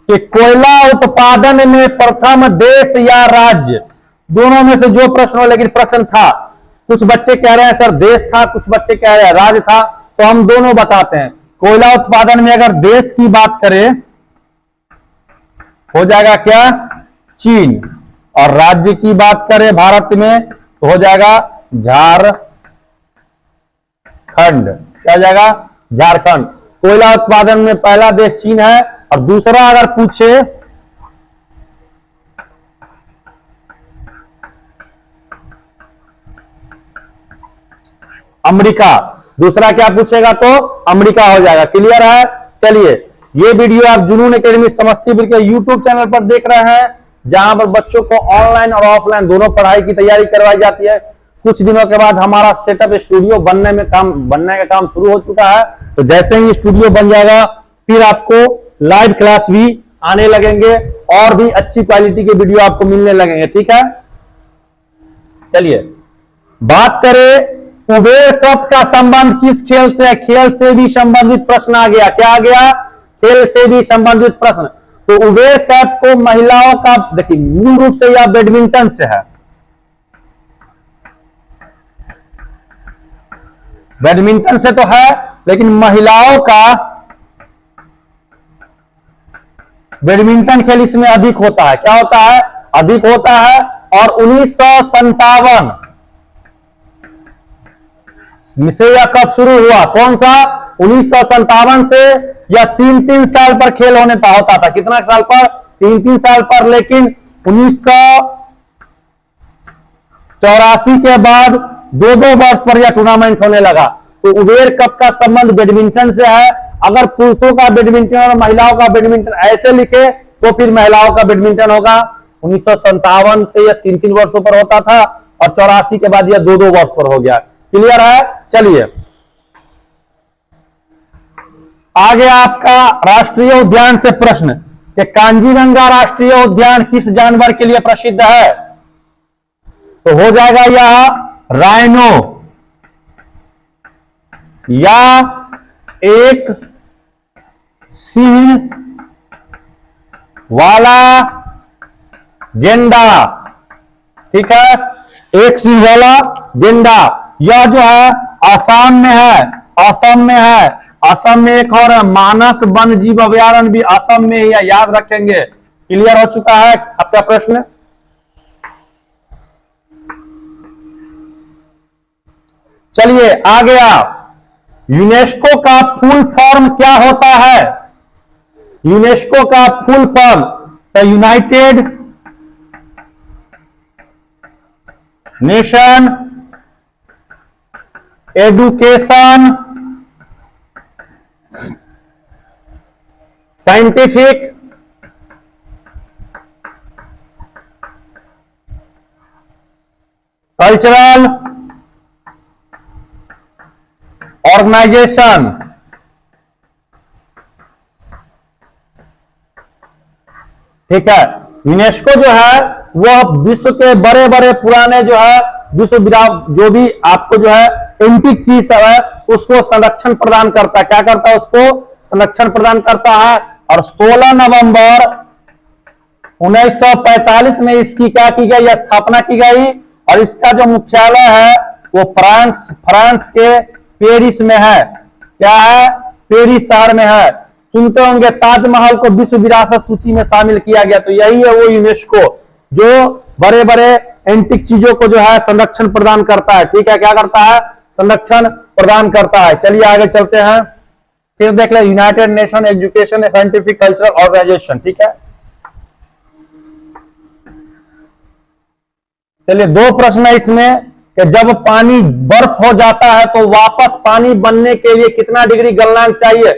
कि कोयला उत्पादन में प्रथम देश या राज्य, दोनों में से जो प्रश्न हो, लेकिन प्रश्न था। कुछ बच्चे कह रहे हैं सर देश था, कुछ बच्चे कह रहे हैं राज्य था, तो हम दोनों बताते हैं। कोयला उत्पादन में अगर देश की बात करें हो जाएगा क्या? चीन। और राज्य की बात करें भारत में तो हो जाएगा झारखंड। क्या हो जाएगा? झारखंड। कोयला उत्पादन में पहला देश चीन है। और दूसरा अगर पूछे अमेरिका, दूसरा क्या पूछेगा तो अमेरिका हो जाएगा। क्लियर है? चलिए, ये वीडियो आप जुनून एकेडमी समस्तीपुर के यूट्यूब चैनल पर देख रहे हैं, जहां पर बच्चों को ऑनलाइन और ऑफलाइन दोनों पढ़ाई की तैयारी करवाई जाती है। कुछ दिनों के बाद हमारा सेटअप स्टूडियो बनने का काम शुरू हो चुका है। तो जैसे ही स्टूडियो बन जाएगा फिर आपको लाइव क्लास भी आने लगेंगे और भी अच्छी क्वालिटी के वीडियो आपको मिलने लगेंगे। ठीक है, चलिए बात करें उबेर कप का संबंध किस खेल से है? खेल से भी संबंधित प्रश्न आ गया। क्या आ गया? खेल से भी संबंधित प्रश्न। तो उबेर कप को महिलाओं का, देखिए मूल रूप से यह बैडमिंटन से है। बैडमिंटन से तो है, लेकिन महिलाओं का बैडमिंटन खेल इसमें अधिक होता है। क्या होता है? अधिक होता है। और 1957 से यह कब शुरू हुआ? कौन सा? 1957 से यह 3-3 साल पर खेल होने होता था। कितना साल पर? 3-3 साल पर। लेकिन 1984 के बाद 2-2 वर्ष पर यह टूर्नामेंट होने लगा। तो उबेर कप का संबंध बैडमिंटन से है। अगर पुरुषों का बैडमिंटन और महिलाओं का बैडमिंटन ऐसे लिखे तो फिर महिलाओं का बैडमिंटन होगा। 1957 से यह 3-3 वर्षों पर होता था और 84 के बाद यह 2-2 वर्ष पर हो गया। क्लियर है? चलिए आगे आपका राष्ट्रीय उद्यान से प्रश्न कि कांजीरंगा राष्ट्रीय उद्यान किस जानवर के लिए प्रसिद्ध है? तो हो जाएगा यह राइनो या एक सिंह वाला गेंडा। ठीक है, एक सिंह वाला गेंडा। यह जो है असम में है। असम में है। असम में एक और मानस वन्य जीव अभयारण्य भी असम में ही है, याद रखेंगे। क्लियर हो चुका है आपका प्रश्न? चलिए आ गया। यूनेस्को का फुल फॉर्म क्या होता है? यूनेस्को का full form the United Nation education scientific cultural organisation. ठीक है, यूनेस्को जो है वह विश्व के बड़े बड़े पुराने जो है विश्व जो भी आपको जो है एंटिक चीज है उसको संरक्षण प्रदान करता है। क्या करता है? उसको संरक्षण प्रदान करता है। और 16 नवंबर 1945 में इसकी क्या की गई? स्थापना की गई। और इसका जो मुख्यालय है वो फ्रांस के पेरिस में है। क्या है? पेरिस शहर में है। सुनते होंगे ताजमहल को विश्व विरासत सूची में शामिल किया गया। तो यही है वो यूनेस्को जो बड़े बड़े एंटिक चीजों को जो है संरक्षण प्रदान करता है। ठीक है, क्या करता है? संरक्षण प्रदान करता है। चलिए आगे चलते हैं, फिर देख ले United Nation education scientific cultural organisation. ठीक है, चलिए 2 प्रश्न है इसमें कि जब पानी बर्फ हो जाता है तो वापस पानी बनने के लिए कितना डिग्री गलनांक चाहिए।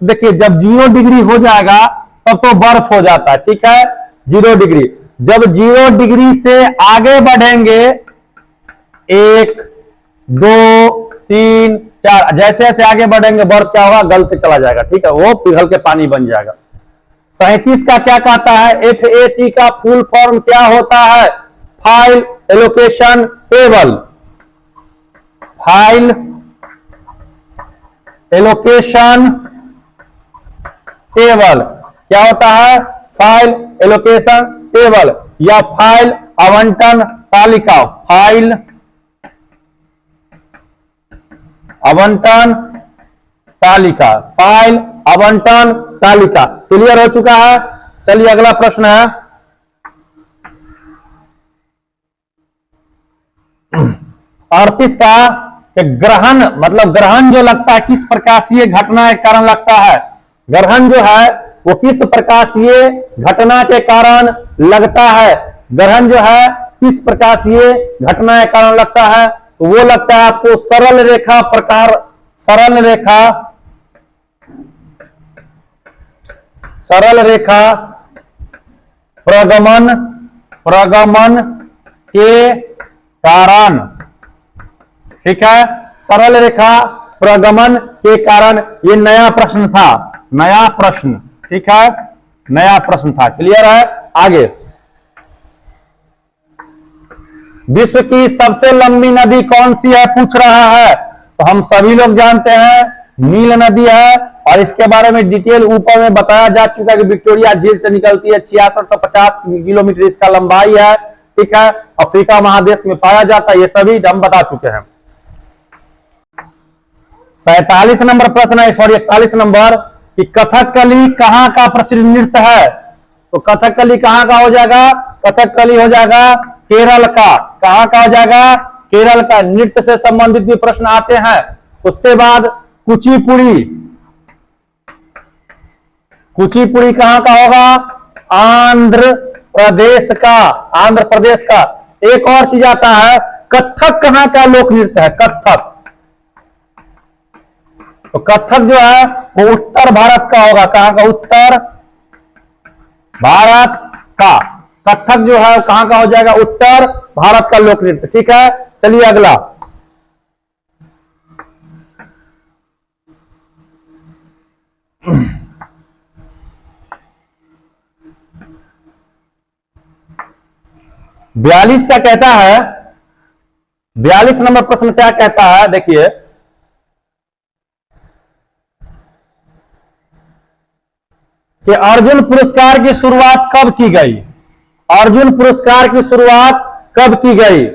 देखिए जब 0 डिग्री हो जाएगा तब तो बर्फ हो जाता है, ठीक है, 0 डिग्री। जब 0 डिग्री से आगे बढ़ेंगे 1 2 3 4 जैसे जैसे आगे बढ़ेंगे बर्फ क्या होगा, गलते चला जाएगा, ठीक है, वो पिघल के पानी बन जाएगा। 37 का क्या कहता है, FAT का फुल फॉर्म क्या होता है, file allocation table. File allocation table क्या होता है, फाइल एलोकेशन टेबल या फाइल आवंटन तालिका। फाइल आवंटन तालिका, फाइल आवंटन तालिका। क्लियर हो चुका है। चलिए अगला प्रश्न है 38 का, कि ग्रहण मतलब ग्रहण जो लगता है किस प्रकाशीय घटना के कारण लगता है। ग्रहण जो है वो किस प्रकाशीय घटना के कारण लगता है। ग्रहण जो है किस प्रकाशीय घटना के कारण लगता है, तो वो लगता है आपको सरल रेखा प्रकार, सरल रेखा प्रगमन के कारण, ठीक है, सरल रेखा प्रगमन के कारण। ये नया प्रश्न था, नया प्रश्न, ठीक है, नया प्रश्न था। क्लियर है। आगे, विश्व की सबसे लंबी नदी कौन सी है पूछ रहा है। तो हम सभी लोग जानते हैं नील नदी है, और इसके बारे में डिटेल ऊपर में बताया जा चुका है कि विक्टोरिया झील से निकलती है, 6650 किलोमीटर इसका लंबाई है, ठीक है, अफ्रीका महादेश में पाया जाता है, ये सभी हम बता चुके हैं। 47 नंबर प्रश्न है, सॉरी 41 नंबर, कि कथकली कहां का प्रसिद्ध नृत्य है। तो कथकली कहां का हो जाएगा, कथकली हो जाएगा केरल का। कहां का हो जाएगा, केरल का। नृत्य से संबंधित भी प्रश्न आते हैं। उसके बाद कुचिपुड़ी, कुचिपुड़ी कहां का होगा, आंध्र प्रदेश का, आंध्र प्रदेश का। एक और चीज आता है, कथक कहां का लोक नृत्य है, कथक। तो कथक जो है वो उत्तर भारत का होगा। कहां का, उत्तर भारत का। कथक जो है कहां का हो जाएगा, उत्तर भारत का लोक नृत्य, ठीक है। चलिए अगला, बयालीस का कहता है, 42 नंबर प्रश्न क्या कहता है, देखिए, कि अर्जुन पुरस्कार की शुरुआत कब की गई। अर्जुन पुरस्कार की शुरुआत कब की गई।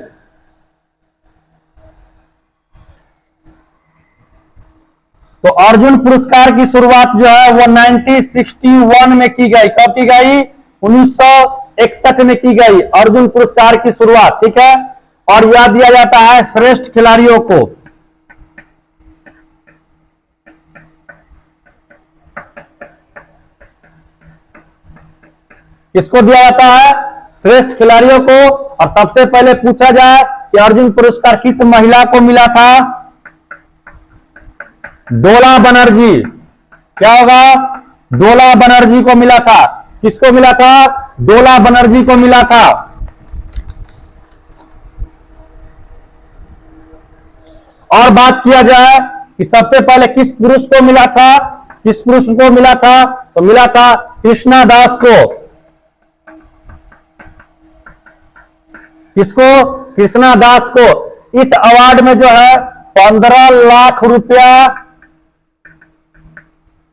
तो अर्जुन पुरस्कार की शुरुआत जो है वो 1961 में की गई। कब की गई, 1961 में की गई अर्जुन पुरस्कार की शुरुआत, ठीक है। और यह दिया जाता है श्रेष्ठ खिलाड़ियों को। किसको दिया जाता है, श्रेष्ठ खिलाड़ियों को। और सबसे पहले पूछा जाए कि अर्जुन पुरस्कार किस महिला को मिला था, डोला बनर्जी। क्या होगा, डोला बनर्जी को मिला था। किसको मिला था, डोला बनर्जी को मिला था। और बात किया जाए कि सबसे पहले किस पुरुष को मिला था, किस पुरुष को मिला था, तो मिला था कृष्णा दास को। किसको, कृष्णा दास को। इस अवार्ड में जो है 15 लाख रुपया,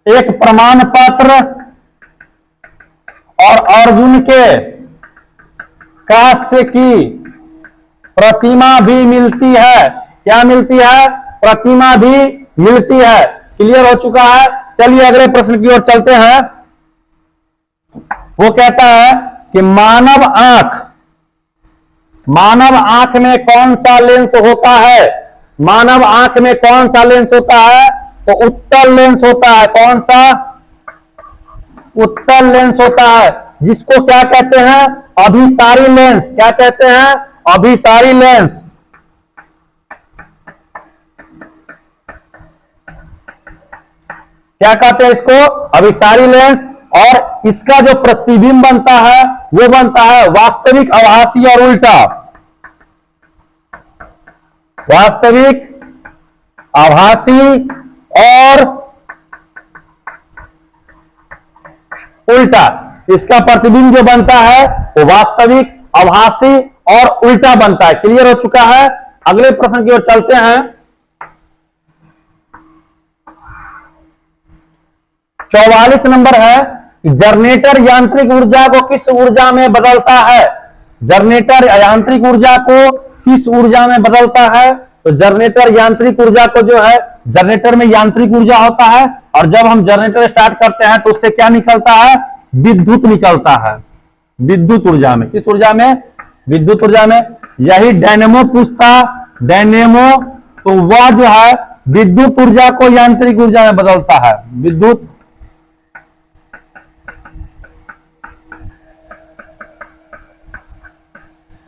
एक प्रमाण पत्र और अर्जुन के कांस्य की प्रतिमा भी मिलती है। क्या मिलती है, प्रतिमा भी मिलती है। क्लियर हो चुका है। चलिए अगले प्रश्न की ओर चलते हैं। वो कहता है कि मानव आंख, मानव आंख में कौन सा लेंस होता है। मानव आंख में कौन सा लेंस होता है, तो उत्तल लेंस होता है। कौन सा, उत्तल लेंस होता है, जिसको क्या कहते हैं, अभिसारी लेंस। क्या कहते हैं, अभिसारी लेंस। क्या कहते हैं इसको? अभिसारी लेंस। और इसका जो प्रतिबिंब बनता है वो बनता है वास्तविक, आभासी और उल्टा। वास्तविक, आभासी और उल्टा। इसका प्रतिबिंब जो बनता है वो वास्तविक, आभासी और उल्टा बनता है। क्लियर हो चुका है? अगले प्रश्न की ओर चलते हैं। 44 नंबर है, जनरेटर यांत्रिक ऊर्जा को किस ऊर्जा में बदलता है? जनरेटर यांत्रिक ऊर्जा को किस ऊर्जा में बदलता है? तो जनरेटर यांत्रिक ऊर्जा को जो है, जनरेटर में यांत्रिक ऊर्जा होता है और जब हम जनरेटर स्टार्ट करते हैं तो उससे क्या निकलता है? विद्युत निकलता है। विद्युत ऊर्जा में, किस ऊर्जा में? विद्युत ऊर्जा में। यही डायनेमो पूछता, डायनेमो, तो वह जो है विद्युत ऊर्जा को यांत्रिक ऊर्जा में बदलता है। विद्युत,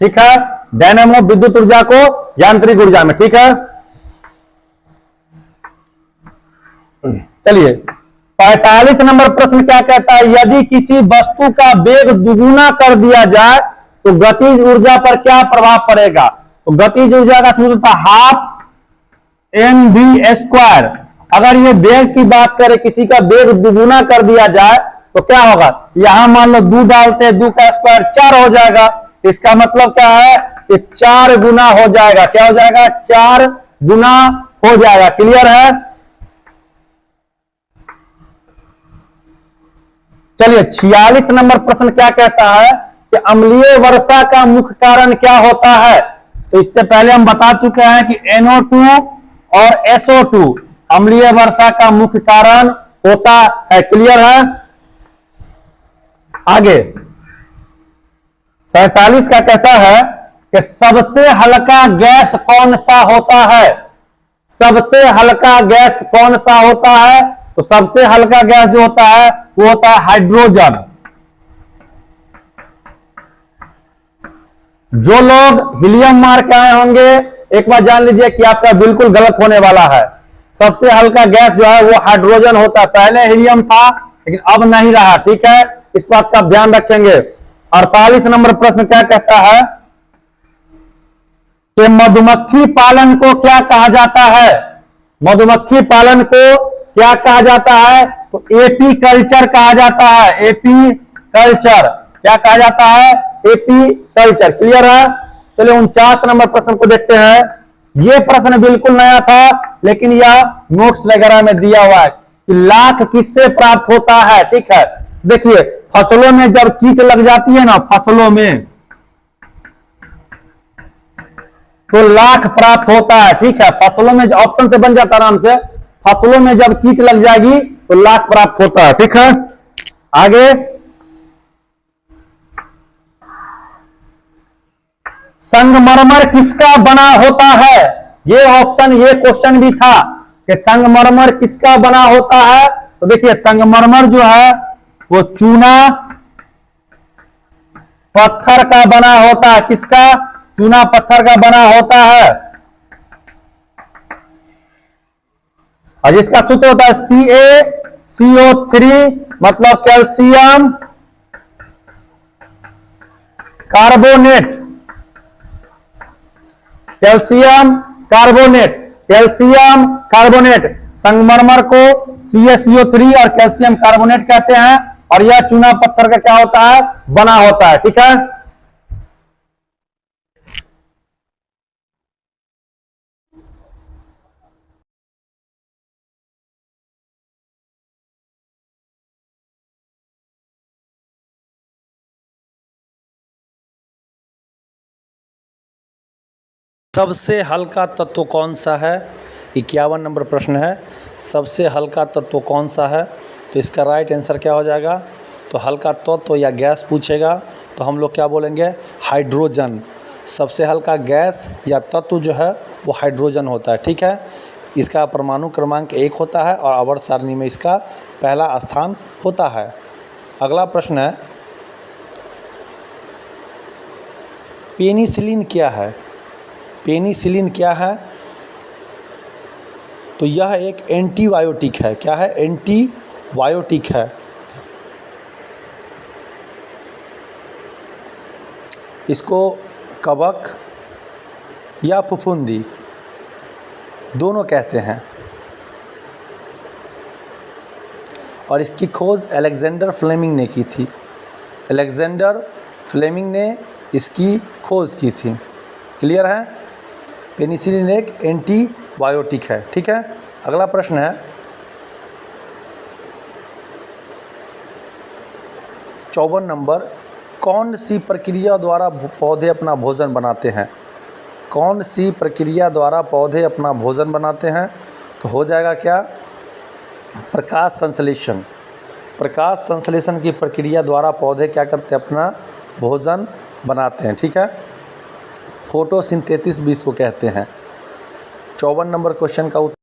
ठीक है, डायनेमो विद्युत ऊर्जा को यांत्रिक ऊर्जा में। ठीक है, चलिए 45 नंबर प्रश्न क्या कहता है? यदि किसी वस्तु का वेग दुगुना कर दिया जाए तो गतिज ऊर्जा पर क्या प्रभाव पड़ेगा? तो गतिज ऊर्जा का सूत्र था हाफ mv²। अगर ये वेग की बात करें, किसी का वेग दुगुना कर दिया जाए तो क्या होगा? यहां मान लो 2 डालते हैं, 2 का स्क्वायर 4 हो जाएगा। इसका मतलब क्या है कि 4 गुना हो जाएगा। क्या हो जाएगा? 4 गुना हो जाएगा। क्लियर है? चलिए 46 नंबर प्रश्न क्या कहता है कि अम्लीय वर्षा का मुख्य कारण क्या होता है? तो इससे पहले हम बता चुके हैं कि NO2 और SO2 अम्लीय वर्षा का मुख्य कारण होता है। क्लियर है? आगे 47 का कहता है कि सबसे हल्का गैस कौन सा होता है? सबसे हल्का गैस कौन सा होता है? तो सबसे हल्का गैस जो होता है वो होता है हाइड्रोजन। जो लोग हीलियम मार के आए होंगे एक बार जान लीजिए कि आपका बिल्कुल गलत होने वाला है। सबसे हल्का गैस जो है वो हाइड्रोजन होता है। पहले हीलियम था लेकिन अब नहीं रहा। ठीक है, इस बात का ध्यान रखेंगे। 48 नंबर प्रश्न क्या कहता है कि मधुमक्खी पालन को क्या कहा जाता है? मधुमक्खी पालन को क्या कहा जाता है? तो एपी कल्चर कहा जाता है। एपी कल्चर क्या कहा जाता है? AP culture. क्लियर है? चलिए 49 नंबर प्रश्न को देखते हैं। यह प्रश्न बिल्कुल नया था लेकिन यह नोट्स वगैरह में दिया हुआ है कि लाख किससे प्राप्त होता है। ठीक है, देखिए फसलों में जब कीट लग जाती है ना, फसलों में, तो लाख प्राप्त होता है। ठीक है, फसलों में ऑप्शन से बन जाता आराम से। फसलों में जब कीट लग जाएगी तो लाख प्राप्त होता है। ठीक है, आगे संगमरमर किसका बना होता है? ये ऑप्शन, ये क्वेश्चन भी था कि संगमरमर किसका बना होता है। तो देखिए संगमरमर जो है वो चूना पत्थर का बना होता है। किसका? चूना पत्थर का बना होता है। और जिसका सूत्र होता है CaCO3 मतलब calcium carbonate. Calcium carbonate, calcium carbonate. संगमरमर को CaCO3 और कैल्शियम कार्बोनेट कहते हैं और यह चूना पत्थर का क्या होता है? बना होता है। ठीक है,
सबसे हल्का तत्व कौन सा है? 51 नंबर प्रश्न है। सबसे हल्का तत्व कौन सा है? तो इसका राइट आंसर क्या हो जाएगा? तो हल्का तत्व या गैस पूछेगा तो हम लोग क्या बोलेंगे? हाइड्रोजन। सबसे हल्का गैस या तत्व जो है वो हाइड्रोजन होता है। ठीक है, इसका परमाणु क्रमांक 1 होता है और आवर्त सारणी में इसका पहला स्थान होता है। अगला प्रश्न है, पेनिसिलिन क्या है? पेनिसिलिन क्या है? तो यह एक एंटीबायोटिक है। क्या है? एंटीबायोटिक है। इसको कवक या फफूंदी दोनों कहते हैं और इसकी खोज अलेक्जेंडर फ्लेमिंग ने की थी। अलेक्जेंडर फ्लेमिंग ने इसकी खोज की थी। क्लियर है? पेनिसिलिन एक एंटीबायोटिक है। ठीक है, अगला प्रश्न है 54 नंबर। कौन सी प्रक्रिया द्वारा पौधे अपना भोजन बनाते हैं? कौन सी प्रक्रिया द्वारा पौधे अपना भोजन बनाते हैं? तो हो जाएगा क्या? प्रकाश संश्लेषण। प्रकाश संश्लेषण की प्रक्रिया द्वारा पौधे क्या करते हैं? अपना भोजन बनाते हैं। ठीक है, फोटोसिंथेसिस भी इसको कहते हैं। 54 नंबर क्वेश्चन का उत्तर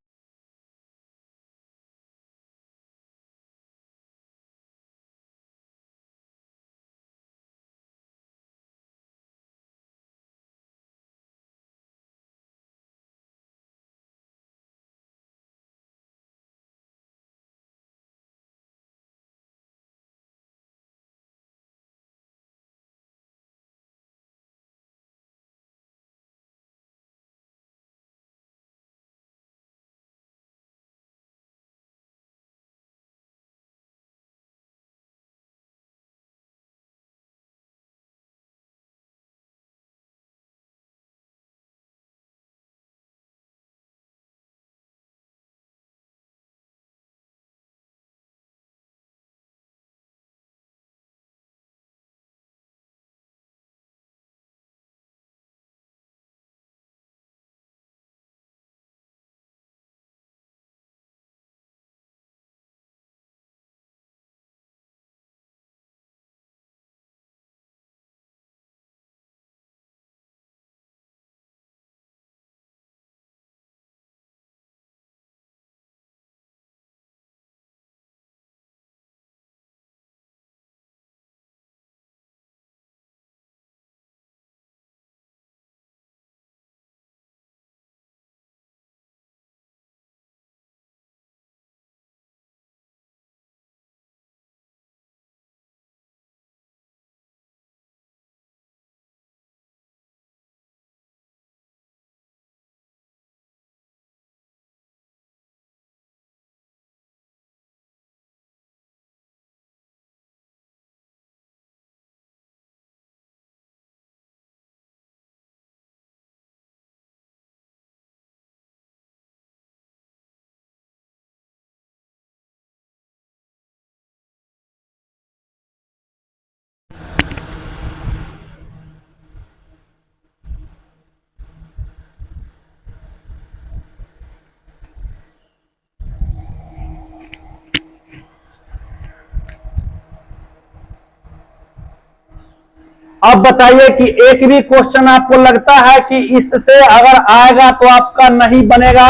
अब बताइए कि एक भी क्वेश्चन आपको लगता है कि इससे अगर आएगा तो आपका नहीं बनेगा?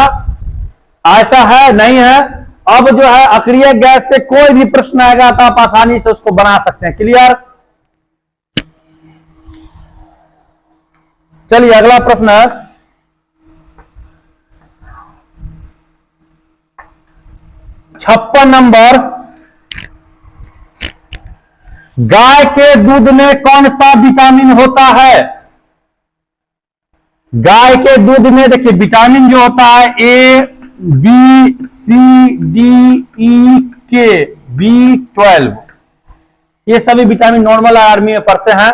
ऐसा है? नहीं है। अब जो है अक्रिय गैस से कोई भी प्रश्न आएगा तो आप आसानी से उसको बना सकते हैं। क्लियर? चलिए अगला प्रश्न है 56 नंबर। गाय के दूध में कौन सा विटामिन होता है? गाय के दूध में देखिए विटामिन जो होता है A B C D E के B12, ये सभी विटामिन नॉर्मल आर्मी में पढ़ते हैं।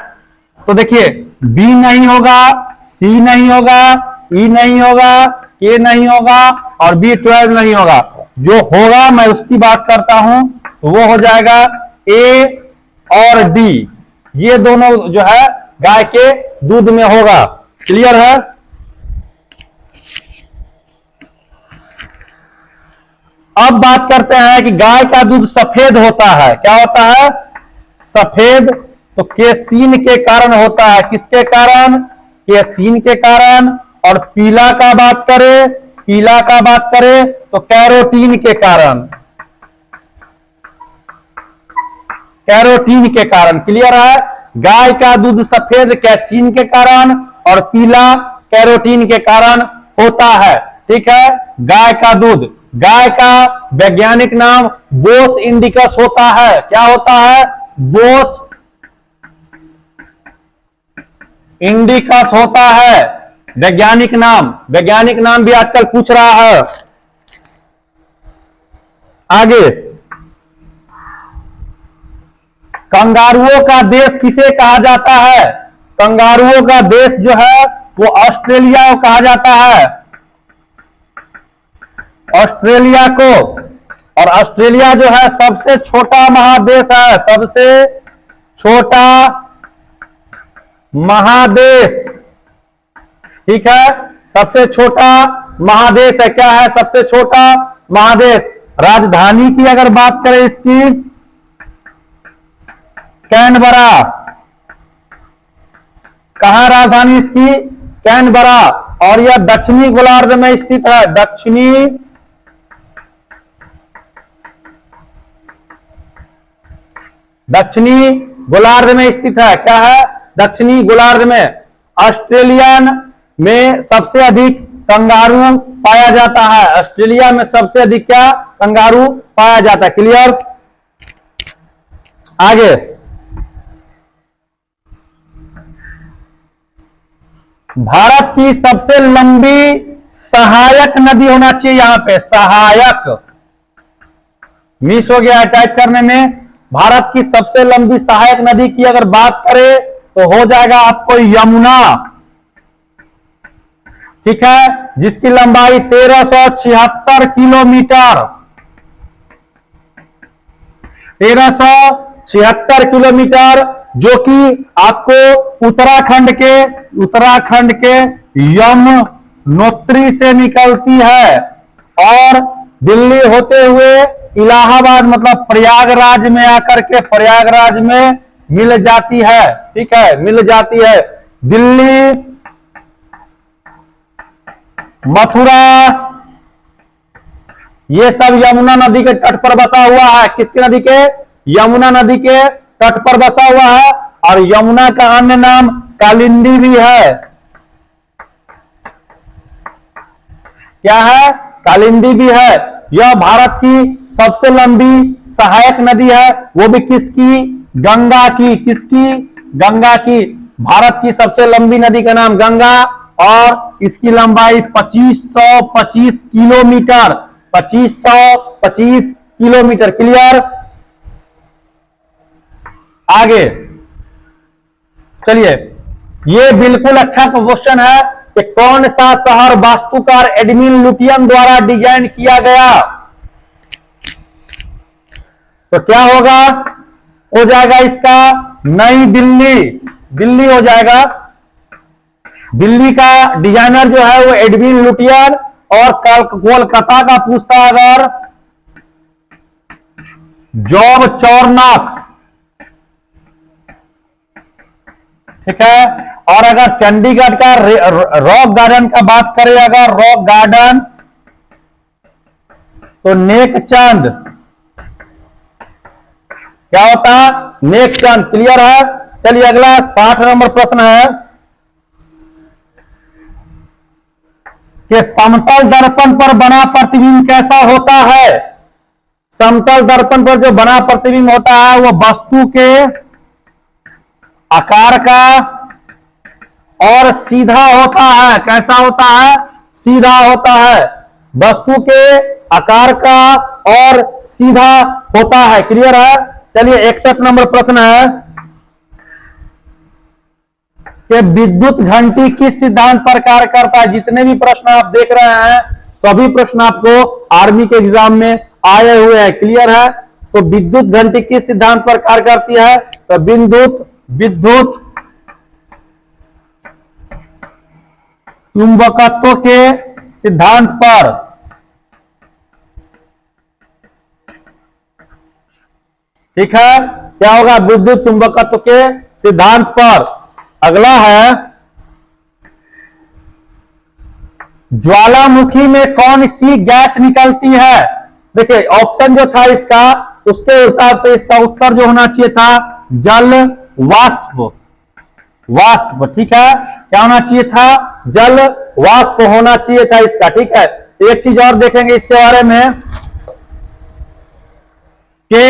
तो देखिए बी नहीं होगा, सी नहीं होगा, ई नहीं होगा, के नहीं होगा और B12 नहीं होगा। जो होगा मैं उसकी बात करता हूं, तो वो हो जाएगा ए और डी। ये दोनों जो है गाय के दूध में होगा। क्लियर है? अब बात करते हैं कि गाय का दूध सफेद होता है। क्या होता है? सफेद। तो केसीन के कारण होता है। किसके कारण? केसीन के कारण। और पीला का बात करें, पीला का बात करें तो कैरोटीन के कारण, कैरोटीन के कारण। क्लियर है? गाय का दूध सफेद कैसीन के कारण और पीला कैरोटीन के कारण होता है। ठीक है, गाय का दूध। गाय का वैज्ञानिक नाम बोस इंडिकस होता है। क्या होता है? बोस इंडिकस होता है वैज्ञानिक नाम। वैज्ञानिक नाम भी आजकल पूछ रहा है। आगे, कंगारुओं का देश किसे कहा जाता है? कंगारुओं का देश जो है वो ऑस्ट्रेलिया को कहा जाता है, ऑस्ट्रेलिया को। और ऑस्ट्रेलिया जो है सबसे छोटा महादेश है, सबसे छोटा महादेश। ठीक है, सबसे छोटा महादेश है। क्या है सबसे छोटा महादेश? राजधानी की अगर बात करें इसकी, कैनबरा। कहां राजधानी इसकी? कैनबरा। और यह दक्षिणी गोलार्ध में स्थित है, दक्षिणी गोलार्ध में स्थित है। क्या है? दक्षिणी गोलार्ध में। ऑस्ट्रेलियन में सबसे अधिक कंगारू पाया जाता है। ऑस्ट्रेलिया में सबसे अधिक क्या? कंगारू पाया जाता है। क्लियर? आगे, भारत की सबसे लंबी सहायक नदी होना चाहिए यहां पे, सहायक मिस हो गया है टाइप करने में। भारत की सबसे लंबी सहायक नदी की अगर बात करें तो हो जाएगा आपको यमुना। ठीक है, जिसकी लंबाई 1376 किलोमीटर, 1376 किलोमीटर, जो कि आपको उत्तराखंड के यमुनोत्री से निकलती है और दिल्ली होते हुए इलाहाबाद मतलब प्रयागराज में आकर के प्रयागराज में मिल जाती है। ठीक है, मिल जाती है। दिल्ली, मथुरा, ये सब यमुना नदी के तट पर बसा हुआ है। किसकी नदी के? यमुना नदी के तट पर बसा हुआ है। और यमुना का अन्य नाम कालिंदी भी है। क्या है? कालिंदी भी है। यह भारत की सबसे लंबी सहायक नदी है, वो भी किसकी? गंगा की। किसकी? गंगा की। भारत की सबसे लंबी नदी का नाम गंगा और इसकी लंबाई 2525 किलोमीटर, 2525 किलोमीटर। क्लियर? आगे चलिए, ये बिल्कुल अच्छा क्वेश्चन है कि कौन सा शहर वास्तुकार एडविन लुटियन द्वारा डिजाइन किया गया? तो क्या होगा? हो जाएगा इसका नई दिल्ली। दिल्ली हो जाएगा। दिल्ली का डिजाइनर जो है वो एडविन लुटियन। और कोलकाता का पूछता अगर जॉब चौरनाथ। ठीक है, और अगर चंडीगढ़ का रॉक गार्डन का बात करें, अगर रॉक गार्डन, तो नेकचंद। क्या होता? नेकचंद। क्लियर है? चलिए अगला 60 नंबर प्रश्न है कि समतल दर्पण पर बना प्रतिबिंब कैसा होता है? समतल दर्पण पर जो बना प्रतिबिंब होता है वो वस्तु के आकार का और सीधा होता है। कैसा होता है? सीधा होता है। वस्तु के आकार का और सीधा होता है। क्लियर है? चलिए 61 नंबर प्रश्न है कि विद्युत घंटी किस सिद्धांत पर कार्य करता है? जितने भी प्रश्न आप देख रहे हैं सभी प्रश्न आपको आर्मी के एग्जाम में आए हुए हैं। क्लियर है? तो विद्युत घंटी किस सिद्धांत पर कार्य करती है? तो विद्युत चुंबकत्व के सिद्धांत पर। ठीक है, क्या होगा? विद्युत चुंबकत्व के सिद्धांत पर। अगला है ज्वालामुखी में कौन सी गैस निकलती है? देखिए ऑप्शन जो था इसका, उसके हिसाब से इसका उत्तर जो होना चाहिए था जल वाष्प। ठीक है, क्या होना चाहिए था, जल वाष्प होना चाहिए था इसका। ठीक है, एक चीज और देखेंगे इसके बारे में कि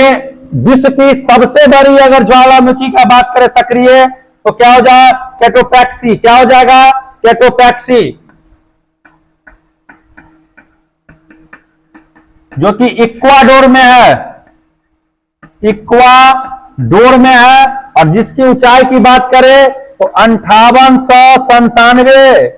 विश्व की सबसे बड़ी अगर ज्वालामुखी का बात करें सक्रिय, तो क्या हो जाएगा, कैटोपैक्सी। क्या हो जाएगा, कैटोपैक्सी, जो कि इक्वाडोर में है, इक्वाडोर में है। और जिसकी ऊंचाई की बात करें तो 5897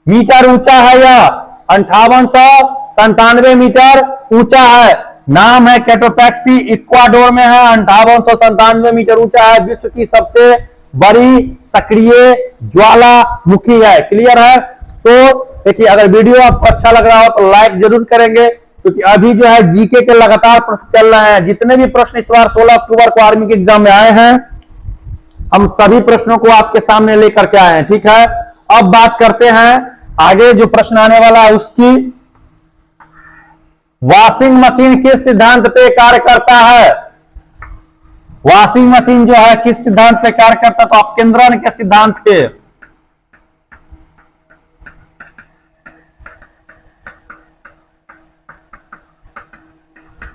मीटर ऊंचा है, यह 5897 मीटर ऊंचा है। नाम है कैटोपैक्सी, इक्वाडोर में है, 5897 मीटर ऊंचा है, विश्व की सबसे बड़ी सक्रिय ज्वालामुखी है। क्लियर है। तो देखिए, अगर वीडियो आपको अच्छा लग रहा हो तो लाइक जरूर करेंगे, क्योंकि अभी जो है जीके के लगातार प्रश्न चल रहे हैं। जितने भी प्रश्न इस बार 16 अक्टूबर को आर्मी के एग्जाम में आए हैं, हम सभी प्रश्नों को आपके सामने लेकर के आए हैं। ठीक है, अब बात करते हैं आगे जो प्रश्न आने वाला है उसकी। वॉशिंग मशीन किस सिद्धांत पे कार्य करता है? वॉशिंग मशीन जो है किस सिद्धांत पे कार्य करता है? तो अपकेंद्रण के सिद्धांत के।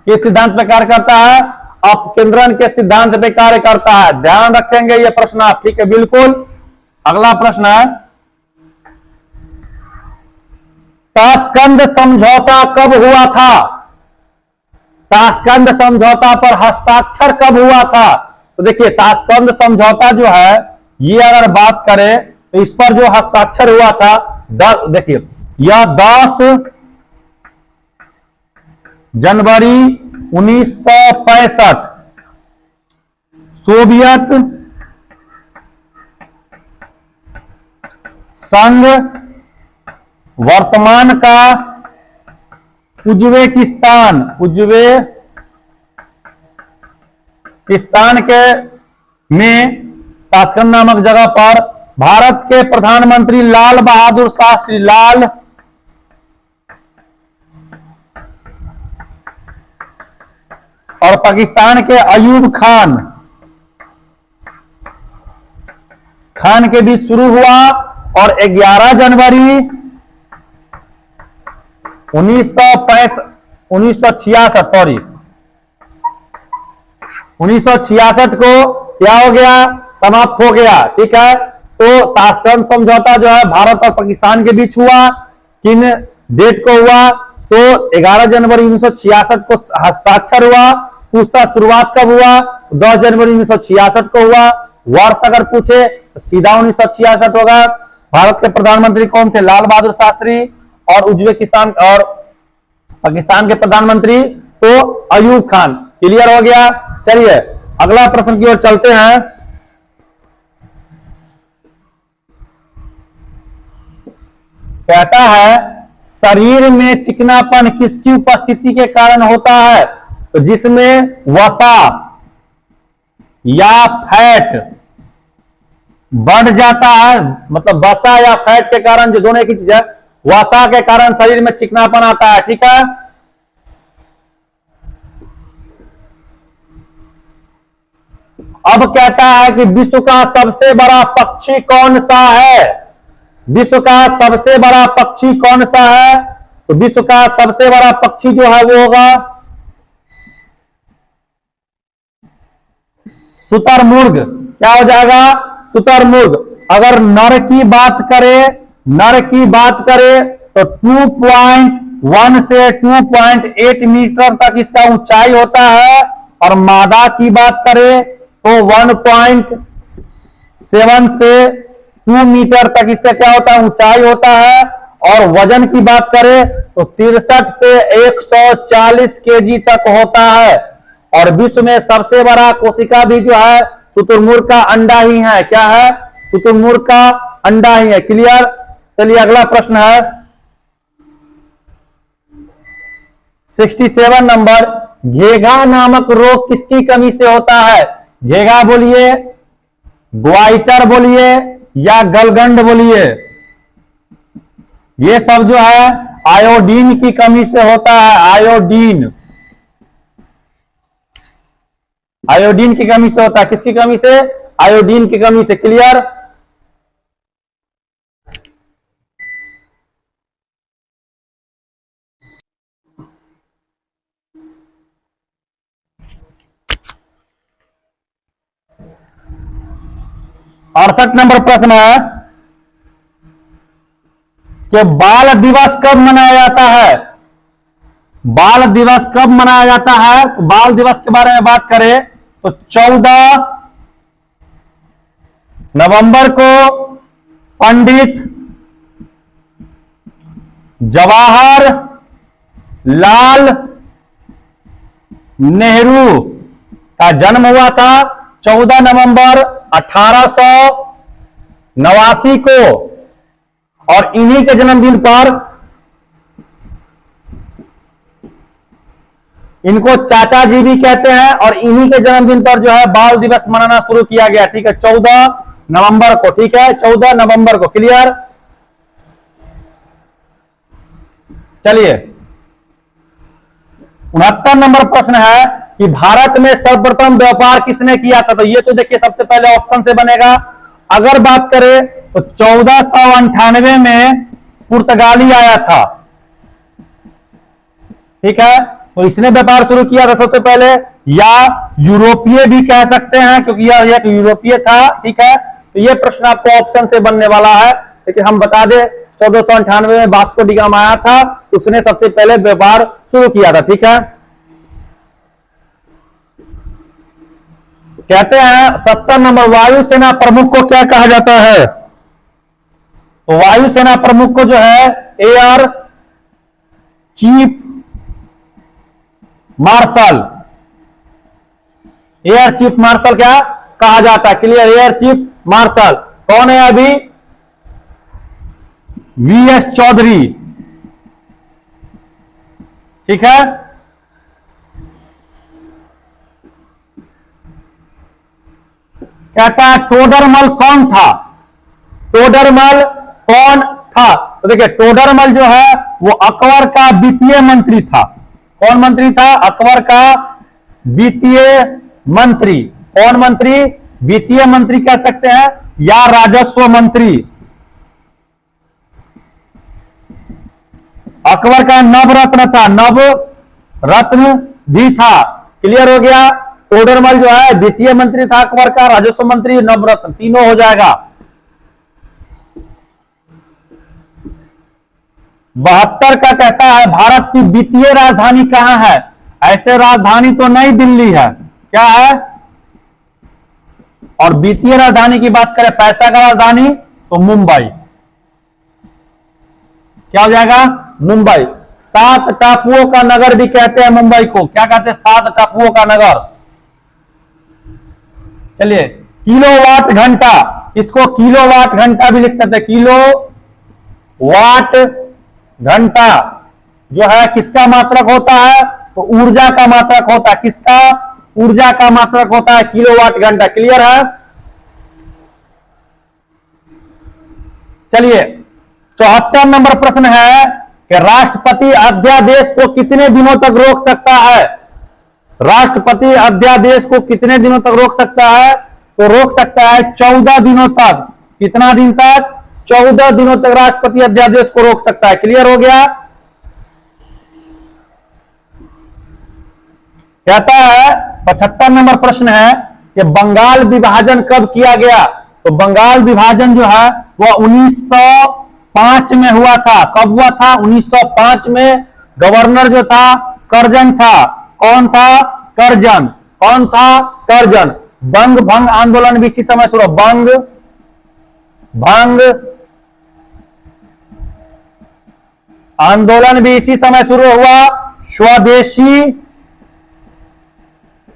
किस सिद्धांत पे कार्य करता है? अपकेंद्रण के सिद्धांत पे कार्य करता है। ध्यान रखेंगे ये प्रश्न आप। ठीक है, बिल्कुल। अगला प्रश्न है, ताशकंद समझौता कब हुआ था? ताशकंद समझौता पर हस्ताक्षर कब हुआ था? तो देखिए, ताशकंद समझौता जो है, ये अगर बात करें तो इस पर जो हस्ताक्षर हुआ था, देखिए, यह 10 जनवरी 1965 सोवियत संघ, वर्तमान का उज्बेकिस्तान के में ताशकंद नामक जगह पर भारत के प्रधानमंत्री लाल बहादुर शास्त्री, लाल और पाकिस्तान के अयूब खान के बीच शुरू हुआ। और 11 जनवरी 1966 को क्या हो गया, समाप्त हो गया। ठीक है, तो ताशकंद समझौता जो है भारत और पाकिस्तान के बीच हुआ। किन डेट को हुआ? तो 11 जनवरी 1966 को हस्ताक्षर हुआ। पूछता शुरुआत कब हुआ? 10 जनवरी 1966 को हुआ। वर्ष अगर पूछे तो सीधा 1966 होगा। भारत के प्रधानमंत्री कौन थे? लाल बहादुर शास्त्री। और उज्बेकिस्तान और पाकिस्तान के प्रधानमंत्री तो अयूब खान। क्लियर हो गया। चलिए अगला प्रश्न की ओर चलते हैं। कहता है, शरीर में चिकनापन किसकी उपस्थिति के कारण होता है? तो जिसमें वसा या फैट बढ़ जाता है, मतलब वसा या फैट के कारण, जो दोनों एक ही चीज है, वसा के कारण शरीर में चिकनापन आता है। ठीक है, अब कहता है कि विश्व का सबसे बड़ा पक्षी कौन सा है? विश्व का सबसे बड़ा पक्षी कौन सा है? तो विश्व का सबसे बड़ा पक्षी जो है वो होगा शुतुरमुर्ग। क्या हो जाएगा? शुतुरमुर्ग। अगर नर की बात करें तो 2.1 से 2.8 मीटर तक इसका ऊंचाई होता है। और मादा की बात करें तो 1.7 से 2 मीटर तक इसका क्या होता है? ऊंचाई होता है। और वजन की बात करें तो 63 से 140 केजी तक होता है। और विश्व में सबसे बड़ा कोशिका भी जो है शुतुरमुर्ग का अंडा ही है। क्या है? शुतुरमुर्ग का अंडा ही है। क्लियर। चलिए अगला प्रश्न है 67 नंबर। घेघा नामक रोग किसकी कमी से होता है? घेघा बोलिए, ग्वाइटर बोलिए या गलगंड बोलिए, ये सब जो है आयोडीन की कमी से होता है। आयोडीन की कमी से होता है। किसकी कमी से? आयोडीन की कमी से। क्लियर। 68 नंबर प्रश्न है कि बाल दिवस कब मनाया जाता है? बाल दिवस कब मनाया जाता है? तो बाल दिवस के बारे में बात करें तो 14 नवंबर को पंडित जवाहर लाल नेहरू का जन्म हुआ था 14 नवंबर 1889 को। और इन्हीं के जन्मदिन पर इनको चाचा जी भी कहते हैं और इन्हीं के जन्मदिन पर जो है बाल दिवस मनाना शुरू किया गया। ठीक है, 14 नवंबर को। ठीक है, 14 नवंबर को। क्लियर? चलिए 69 नंबर प्रश्न है कि भारत में सर्वप्रथम व्यापार किसने किया था? तो ये तो देखिए सबसे पहले ऑप्शन से बनेगा। अगर बात करें तो 1498 में पुर्तगाली आया था। ठीक है, तो इसने व्यापार शुरू किया था सबसे पहले, या यूरोपीय भी कह सकते हैं क्योंकि यह एक यूरोपीय था। ठीक है, तो यह प्रश्न आपको ऑप्शन से बनने वाला है, लेकिन हम बता दें 1498 में वास्को डी गामा आया था, उसने सबसे पहले व्यापार शुरू किया था। ठीक है, कहते हैं 70 नंबर वायुसेना प्रमुख को क्या कहा जाता है? तो वायुसेना प्रमुख को जो है air chief marshal, air chief marshal क्या कहा जाता है? क्लियर? एयर चीफ मार्शल कौन है अभी? वीएस चौधरी। ठीक है, कहता है टोडरमल कौन था? टोडरमल कौन था? तो देखिए टोडरमल जो है वो अकबर का वित्तीय मंत्री था। कौन मंत्री था? अकबर का वित्तीय मंत्री। कौन मंत्री? वित्तीय मंत्री कह सकते हैं या राजस्व मंत्री। अकबर का नवरत्न था, नवरत्न भी था। क्लियर हो गया? टोडरमल जो है वित्तीय मंत्री था अकबर का, राजस्व मंत्री, नवरत्न, तीनों हो जाएगा। 72 का कहता है भारत की वित्तीय राजधानी कहां है? ऐसे राजधानी तो नई दिल्ली है, क्या है? और वित्तीय राजधानी की बात करें, पैसा का राजधानी, तो मुंबई। क्या हो जाएगा? मुंबई। 7 टापुओं का नगर भी कहते हैं मुंबई को। क्या कहते हैं? 7 टापुओं का नगर। चलिए किलोवाट घंटा, इसको किलोवाट घंटा भी लिख सकते हैं। किलो वाट घंटा जो है किसका मात्रक होता है? तो ऊर्जा का मात्रक होता है। किसका? ऊर्जा का मात्रक होता है किलोवाट घंटा। क्लियर है? चलिए 74 नंबर प्रश्न है कि राष्ट्रपति अध्यादेश को कितने दिनों तक रोक सकता है? राष्ट्रपति अध्यादेश को कितने दिनों तक रोक सकता है? तो रोक सकता है 14 दिनों तक। कितना दिन तक? 14 दिनों तक राष्ट्रपति अध्यादेश को रोक सकता है। क्लियर हो गया? कहता है 75 नंबर प्रश्न है कि बंगाल विभाजन कब किया गया? तो बंगाल विभाजन जो है वह 1905 में हुआ था। कब हुआ था? 1905 में। गवर्नर जो था करजन था। कौन था? करजन। कौन था? करजन। बंग भंग आंदोलन भी इसी समय शुरू। बंग भंग आंदोलन भी इसी समय शुरू हुआ। स्वदेशी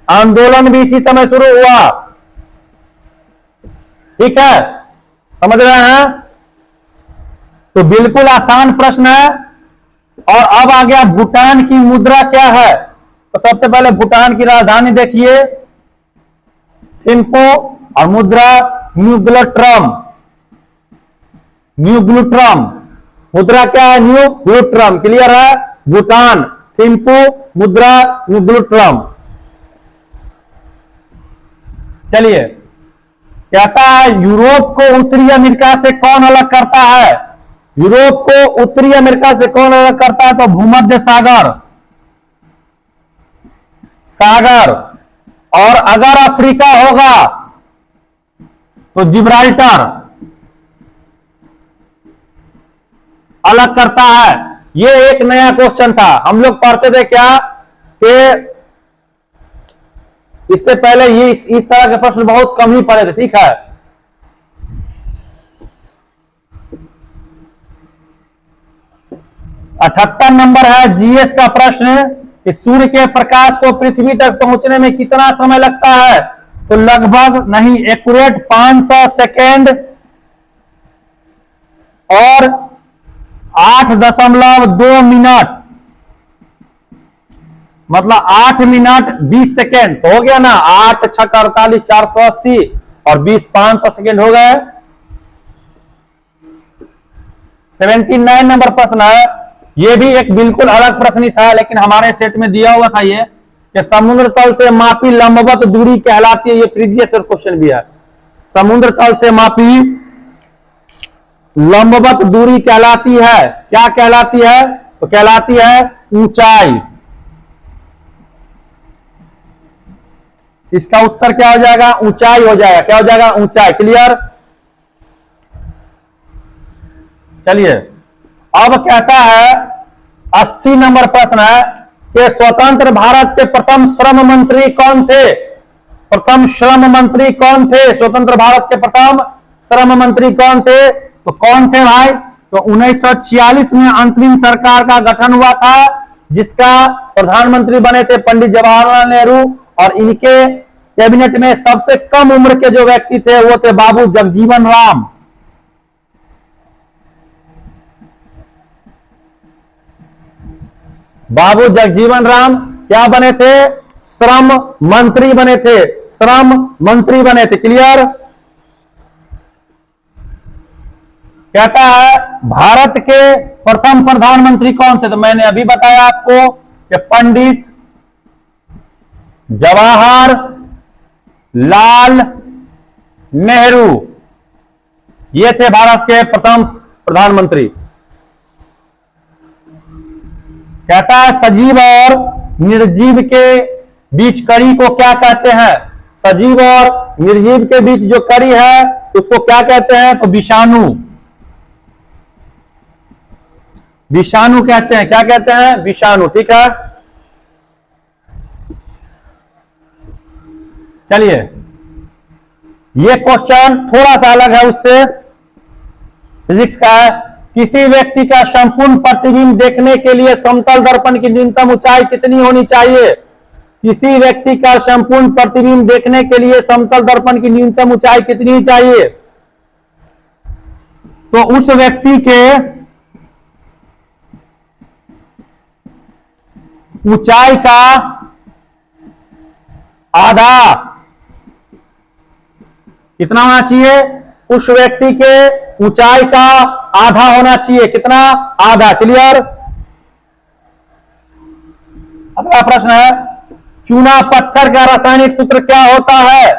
आंदोलन भी इसी समय शुरू हुआ। ठीक है, समझ रहे हैं? तो बिल्कुल आसान प्रश्न है। और अब आ गया भूटान की मुद्रा क्या है? तो सबसे पहले भूटान की राजधानी देखिए थिम्पू, और मुद्रा न्यू ग्लूट्रम। न्यू ग्लूट्रम मुद्रा क्या है? न्यू ग्लूट्रम। क्लियर है? भूटान, थिम्पू, मुद्रा न्यू ग्लूट्रम। चलिए कहता है यूरोप को उत्तरी अमेरिका से कौन अलग करता है? यूरोप को उत्तरी अमेरिका से कौन अलग करता है? तो भूमध्य सागर। सागर। और अगर अफ्रीका होगा तो जिब्राल्टर अलग करता है। ये एक नया क्वेश्चन था, हम लोग पढ़ते थे क्या कि इससे पहले ये इस तरह के प्रश्न बहुत कम ही पढ़े थे, ठीक है। अठहत्तर नंबर है जीएस का प्रश्न कि सूर्य के प्रकाश को पृथ्वी तक पहुंचने में कितना समय लगता है? तो लगभग नहीं, एक्यूरेट 500 सेकेंड और 8.2 मिनट, मतलब 8 मिनट 20 सेकेंड तो हो गया ना। 8 × 6 = 48, 480 और 20 500 सेकेंड हो गए। 79 नंबर प्रश्न है, ये भी एक बिल्कुल अलग प्रश्न ही था, लेकिन हमारे सेट में दिया हुआ था ये कि समुद्र तल से मापी लंबवत दूरी कहलाती है। ये प्रीवियस क्वेश्चन भी है। समुद्र तल से मापी लंबवत दूरी कहलाती है, क्या कहलाती है? तो कहलाती है ऊंचाई। इसका उत्तर क्या हो जाएगा? ऊंचाई हो जाएगा। क्या हो जाएगा? ऊंचाई। क्लियर? चलिए, अब कहता है 80 नंबर प्रश्न है कि स्वतंत्र भारत के प्रथम श्रम मंत्री कौन थे? प्रथम श्रम मंत्री कौन थे? स्वतंत्र भारत के प्रथम श्रम मंत्री कौन थे? तो कौन थे भाई? तो 1946 में अंतरिम सरकार का गठन हुआ था, जिसका प्रधानमंत्री बने थे पंडित जवाहरलाल नेहरू, और इनके कैबिनेट में सबसे कम उम्र के जो व्यक्ति थे वो थे बाबू जगजीवन राम। बाबू जगजीवन राम क्या बने थे? श्रम मंत्री बने थे। श्रम मंत्री बने थे। क्लियर? कहता है भारत के प्रथम प्रधानमंत्री कौन थे? तो मैंने अभी बताया आपको कि पंडित जवाहर लाल नेहरू, ये थे भारत के प्रथम प्रधानमंत्री। कहता है सजीव और निर्जीव के बीच कड़ी को क्या कहते हैं? सजीव और निर्जीव के बीच जो कड़ी है उसको क्या कहते हैं? तो विषाणु। विषाणु कहते हैं। क्या कहते हैं? विषाणु। ठीक है, चलिए, ये क्वेश्चन थोड़ा सा अलग है उससे, फिजिक्स का है। किसी व्यक्ति का संपूर्ण प्रतिबिंब देखने के लिए समतल दर्पण की न्यूनतम ऊंचाई कितनी होनी चाहिए? किसी व्यक्ति का संपूर्ण प्रतिबिंब देखने के लिए समतल दर्पण की न्यूनतम ऊंचाई कितनी चाहिए? तो उस व्यक्ति के ऊंचाई का आधा कितना होना चाहिए? उस व्यक्ति के ऊंचाई का आधा होना चाहिए। कितना? आधा। क्लियर? अगला प्रश्न है, चूना पत्थर का रासायनिक सूत्र क्या होता है?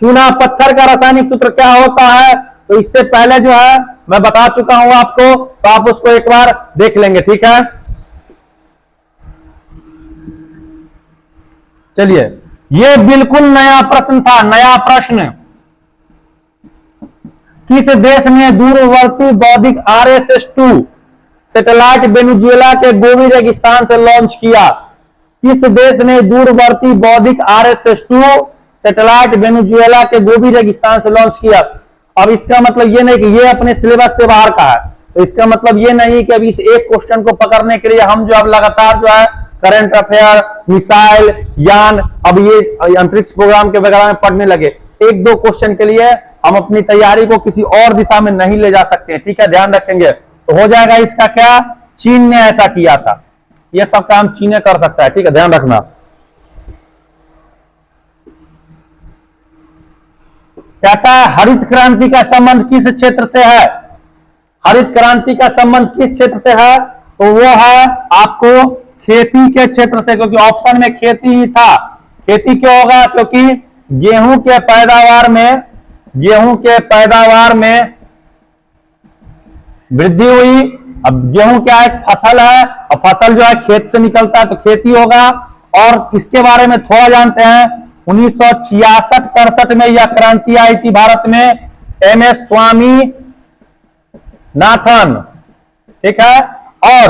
चूना पत्थर का रासायनिक सूत्र क्या होता है? तो इससे पहले जो है मैं बता चुका हूं आपको, तो आप उसको एक बार देख लेंगे। ठीक है, चलिए, ये बिल्कुल नया प्रश्न था। नया प्रश्न, किस देश ने दूरवर्ती बौद्धिक RSS-2 सैटेलाइट वेनेजुएला के गोबी रेगिस्तान से लॉन्च किया? किस देश ने दूरवर्ती बौद्धिक RSS-2 सैटेलाइट वेनेजुएला के गोबी रेगिस्तान से लॉन्च किया? अब इसका मतलब ये नहीं कि ये अपने सिलेबस से बाहर का है, तो इसका मतलब ये नहीं कि अभी इस एक क्वेश्चन को पकड़ने के लिए हम जो अब लगातार जो है करंट अफेयर, मिसाइल, यान, अब ये अंतरिक्ष प्रोग्राम के वगैरह में पढ़ने लगे। एक दो क्वेश्चन के लिए हम अपनी तैयारी को किसी और दिशा में नहीं ले जा सकते हैं। ठीक है, ध्यान रखेंगे। तो हो जाएगा इसका क्या? चीन ने ऐसा किया था। यह सब काम चीन कर सकता है। ठीक है, ध्यान रखना। कहता है हरित क्रांति का संबंध किस क्षेत्र से है? हरित क्रांति का संबंध किस क्षेत्र से है? तो वो है आपको खेती के क्षेत्र से, क्योंकि ऑप्शन में खेती ही था। खेती क्यों होगा? क्योंकि गेहूं के पैदावार में वृद्धि हुई। अब गेहूं क्या एक फसल है, और फसल जो है खेत से निकलता है, तो खेती होगा। और इसके बारे में थोड़ा जानते हैं, 1966-67 में यह क्रांति आई थी भारत में, MS स्वामीनाथन, ठीक है। और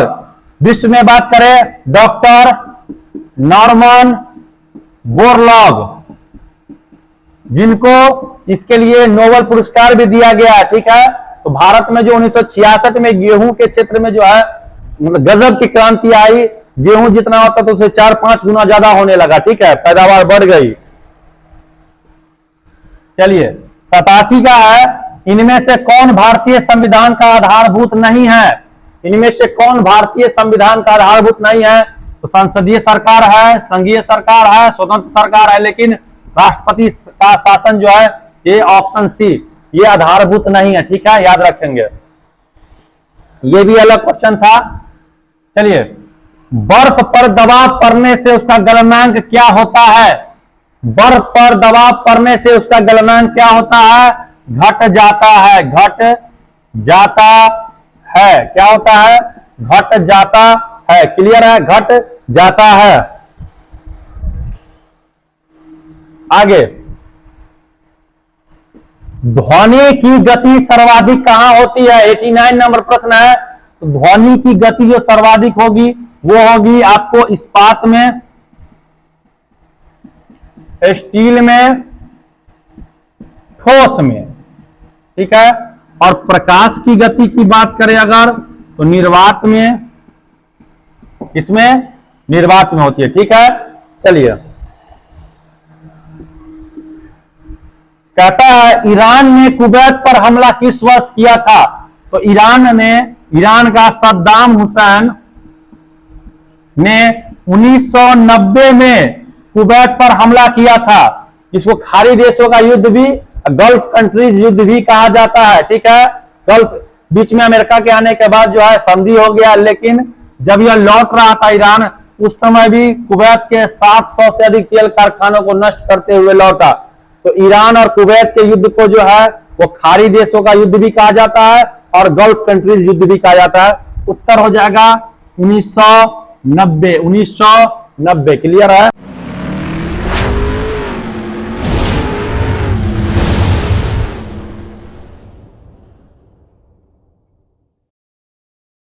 विश्व में बात करें डॉक्टर नॉर्मन बोरलॉग, जिनको इसके लिए नोबेल पुरस्कार भी दिया गया है, ठीक है। तो भारत में जो 1966 में गेहूं के क्षेत्र में जो है मतलब गजब की क्रांति आई, गेहूं जितना होता तो उसे 4-5 गुना ज्यादा होने लगा, ठीक है, पैदावार बढ़ गई। चलिए 87 का है, इनमें से कौन भारतीय संविधान का आधारभूत नहीं है? इनमें से कौन भारतीय संविधान का आधारभूत नहीं है? तो संसदीय सरकार है, संघीय सरकार है, स्वतंत्र सरकार है, लेकिन राष्ट्रपति का शासन जो है ये ऑप्शन सी, ये आधारभूत नहीं है, ठीक है, याद रखेंगे। ये भी अलग क्वेश्चन था। चलिए, बर्फ पर दबाव पड़ने से उसका गलनांक क्या होता है? बर्फ पर दबाव पड़ने से उसका गलनांक क्या होता है? घट जाता है, घट जाता है। क्या होता है? घट जाता है। क्लियर है? घट जाता है। आगे, ध्वनि की गति सर्वाधिक कहां होती है? 89 नंबर प्रश्न है। तो ध्वनि की गति जो सर्वाधिक होगी वो होगी आपको इस्पात में, स्टील में, ठोस में, ठीक है। और प्रकाश की गति की बात करें अगर तो निर्वात में, इसमें निर्वात में होती है, ठीक है। चलिए, कहता है ईरान ने कुवैत पर हमला किस वर्ष किया था? तो ईरान का सद्दाम हुसैन ने 1990 में कुवैत पर हमला किया था। इसको खाड़ी देशों का युद्ध भी, गल्फ कंट्रीज युद्ध भी कहा जाता है, ठीक है। गल्फ बीच में अमेरिका के आने के बाद जो है संधि हो गया, लेकिन जब यह लौट रहा था ईरान, उस समय भी कुवैत के 700 से अधिक तेल कारखानों को नष्ट करते हुए लौटा। तो ईरान और कुवैत के युद्ध को जो है वो खाड़ी देशों का युद्ध भी कहा जाता है और गल्फ कंट्रीज युद्ध भी कहा जाता है। उत्तर हो जाएगा 1990। 1990। क्लियर है?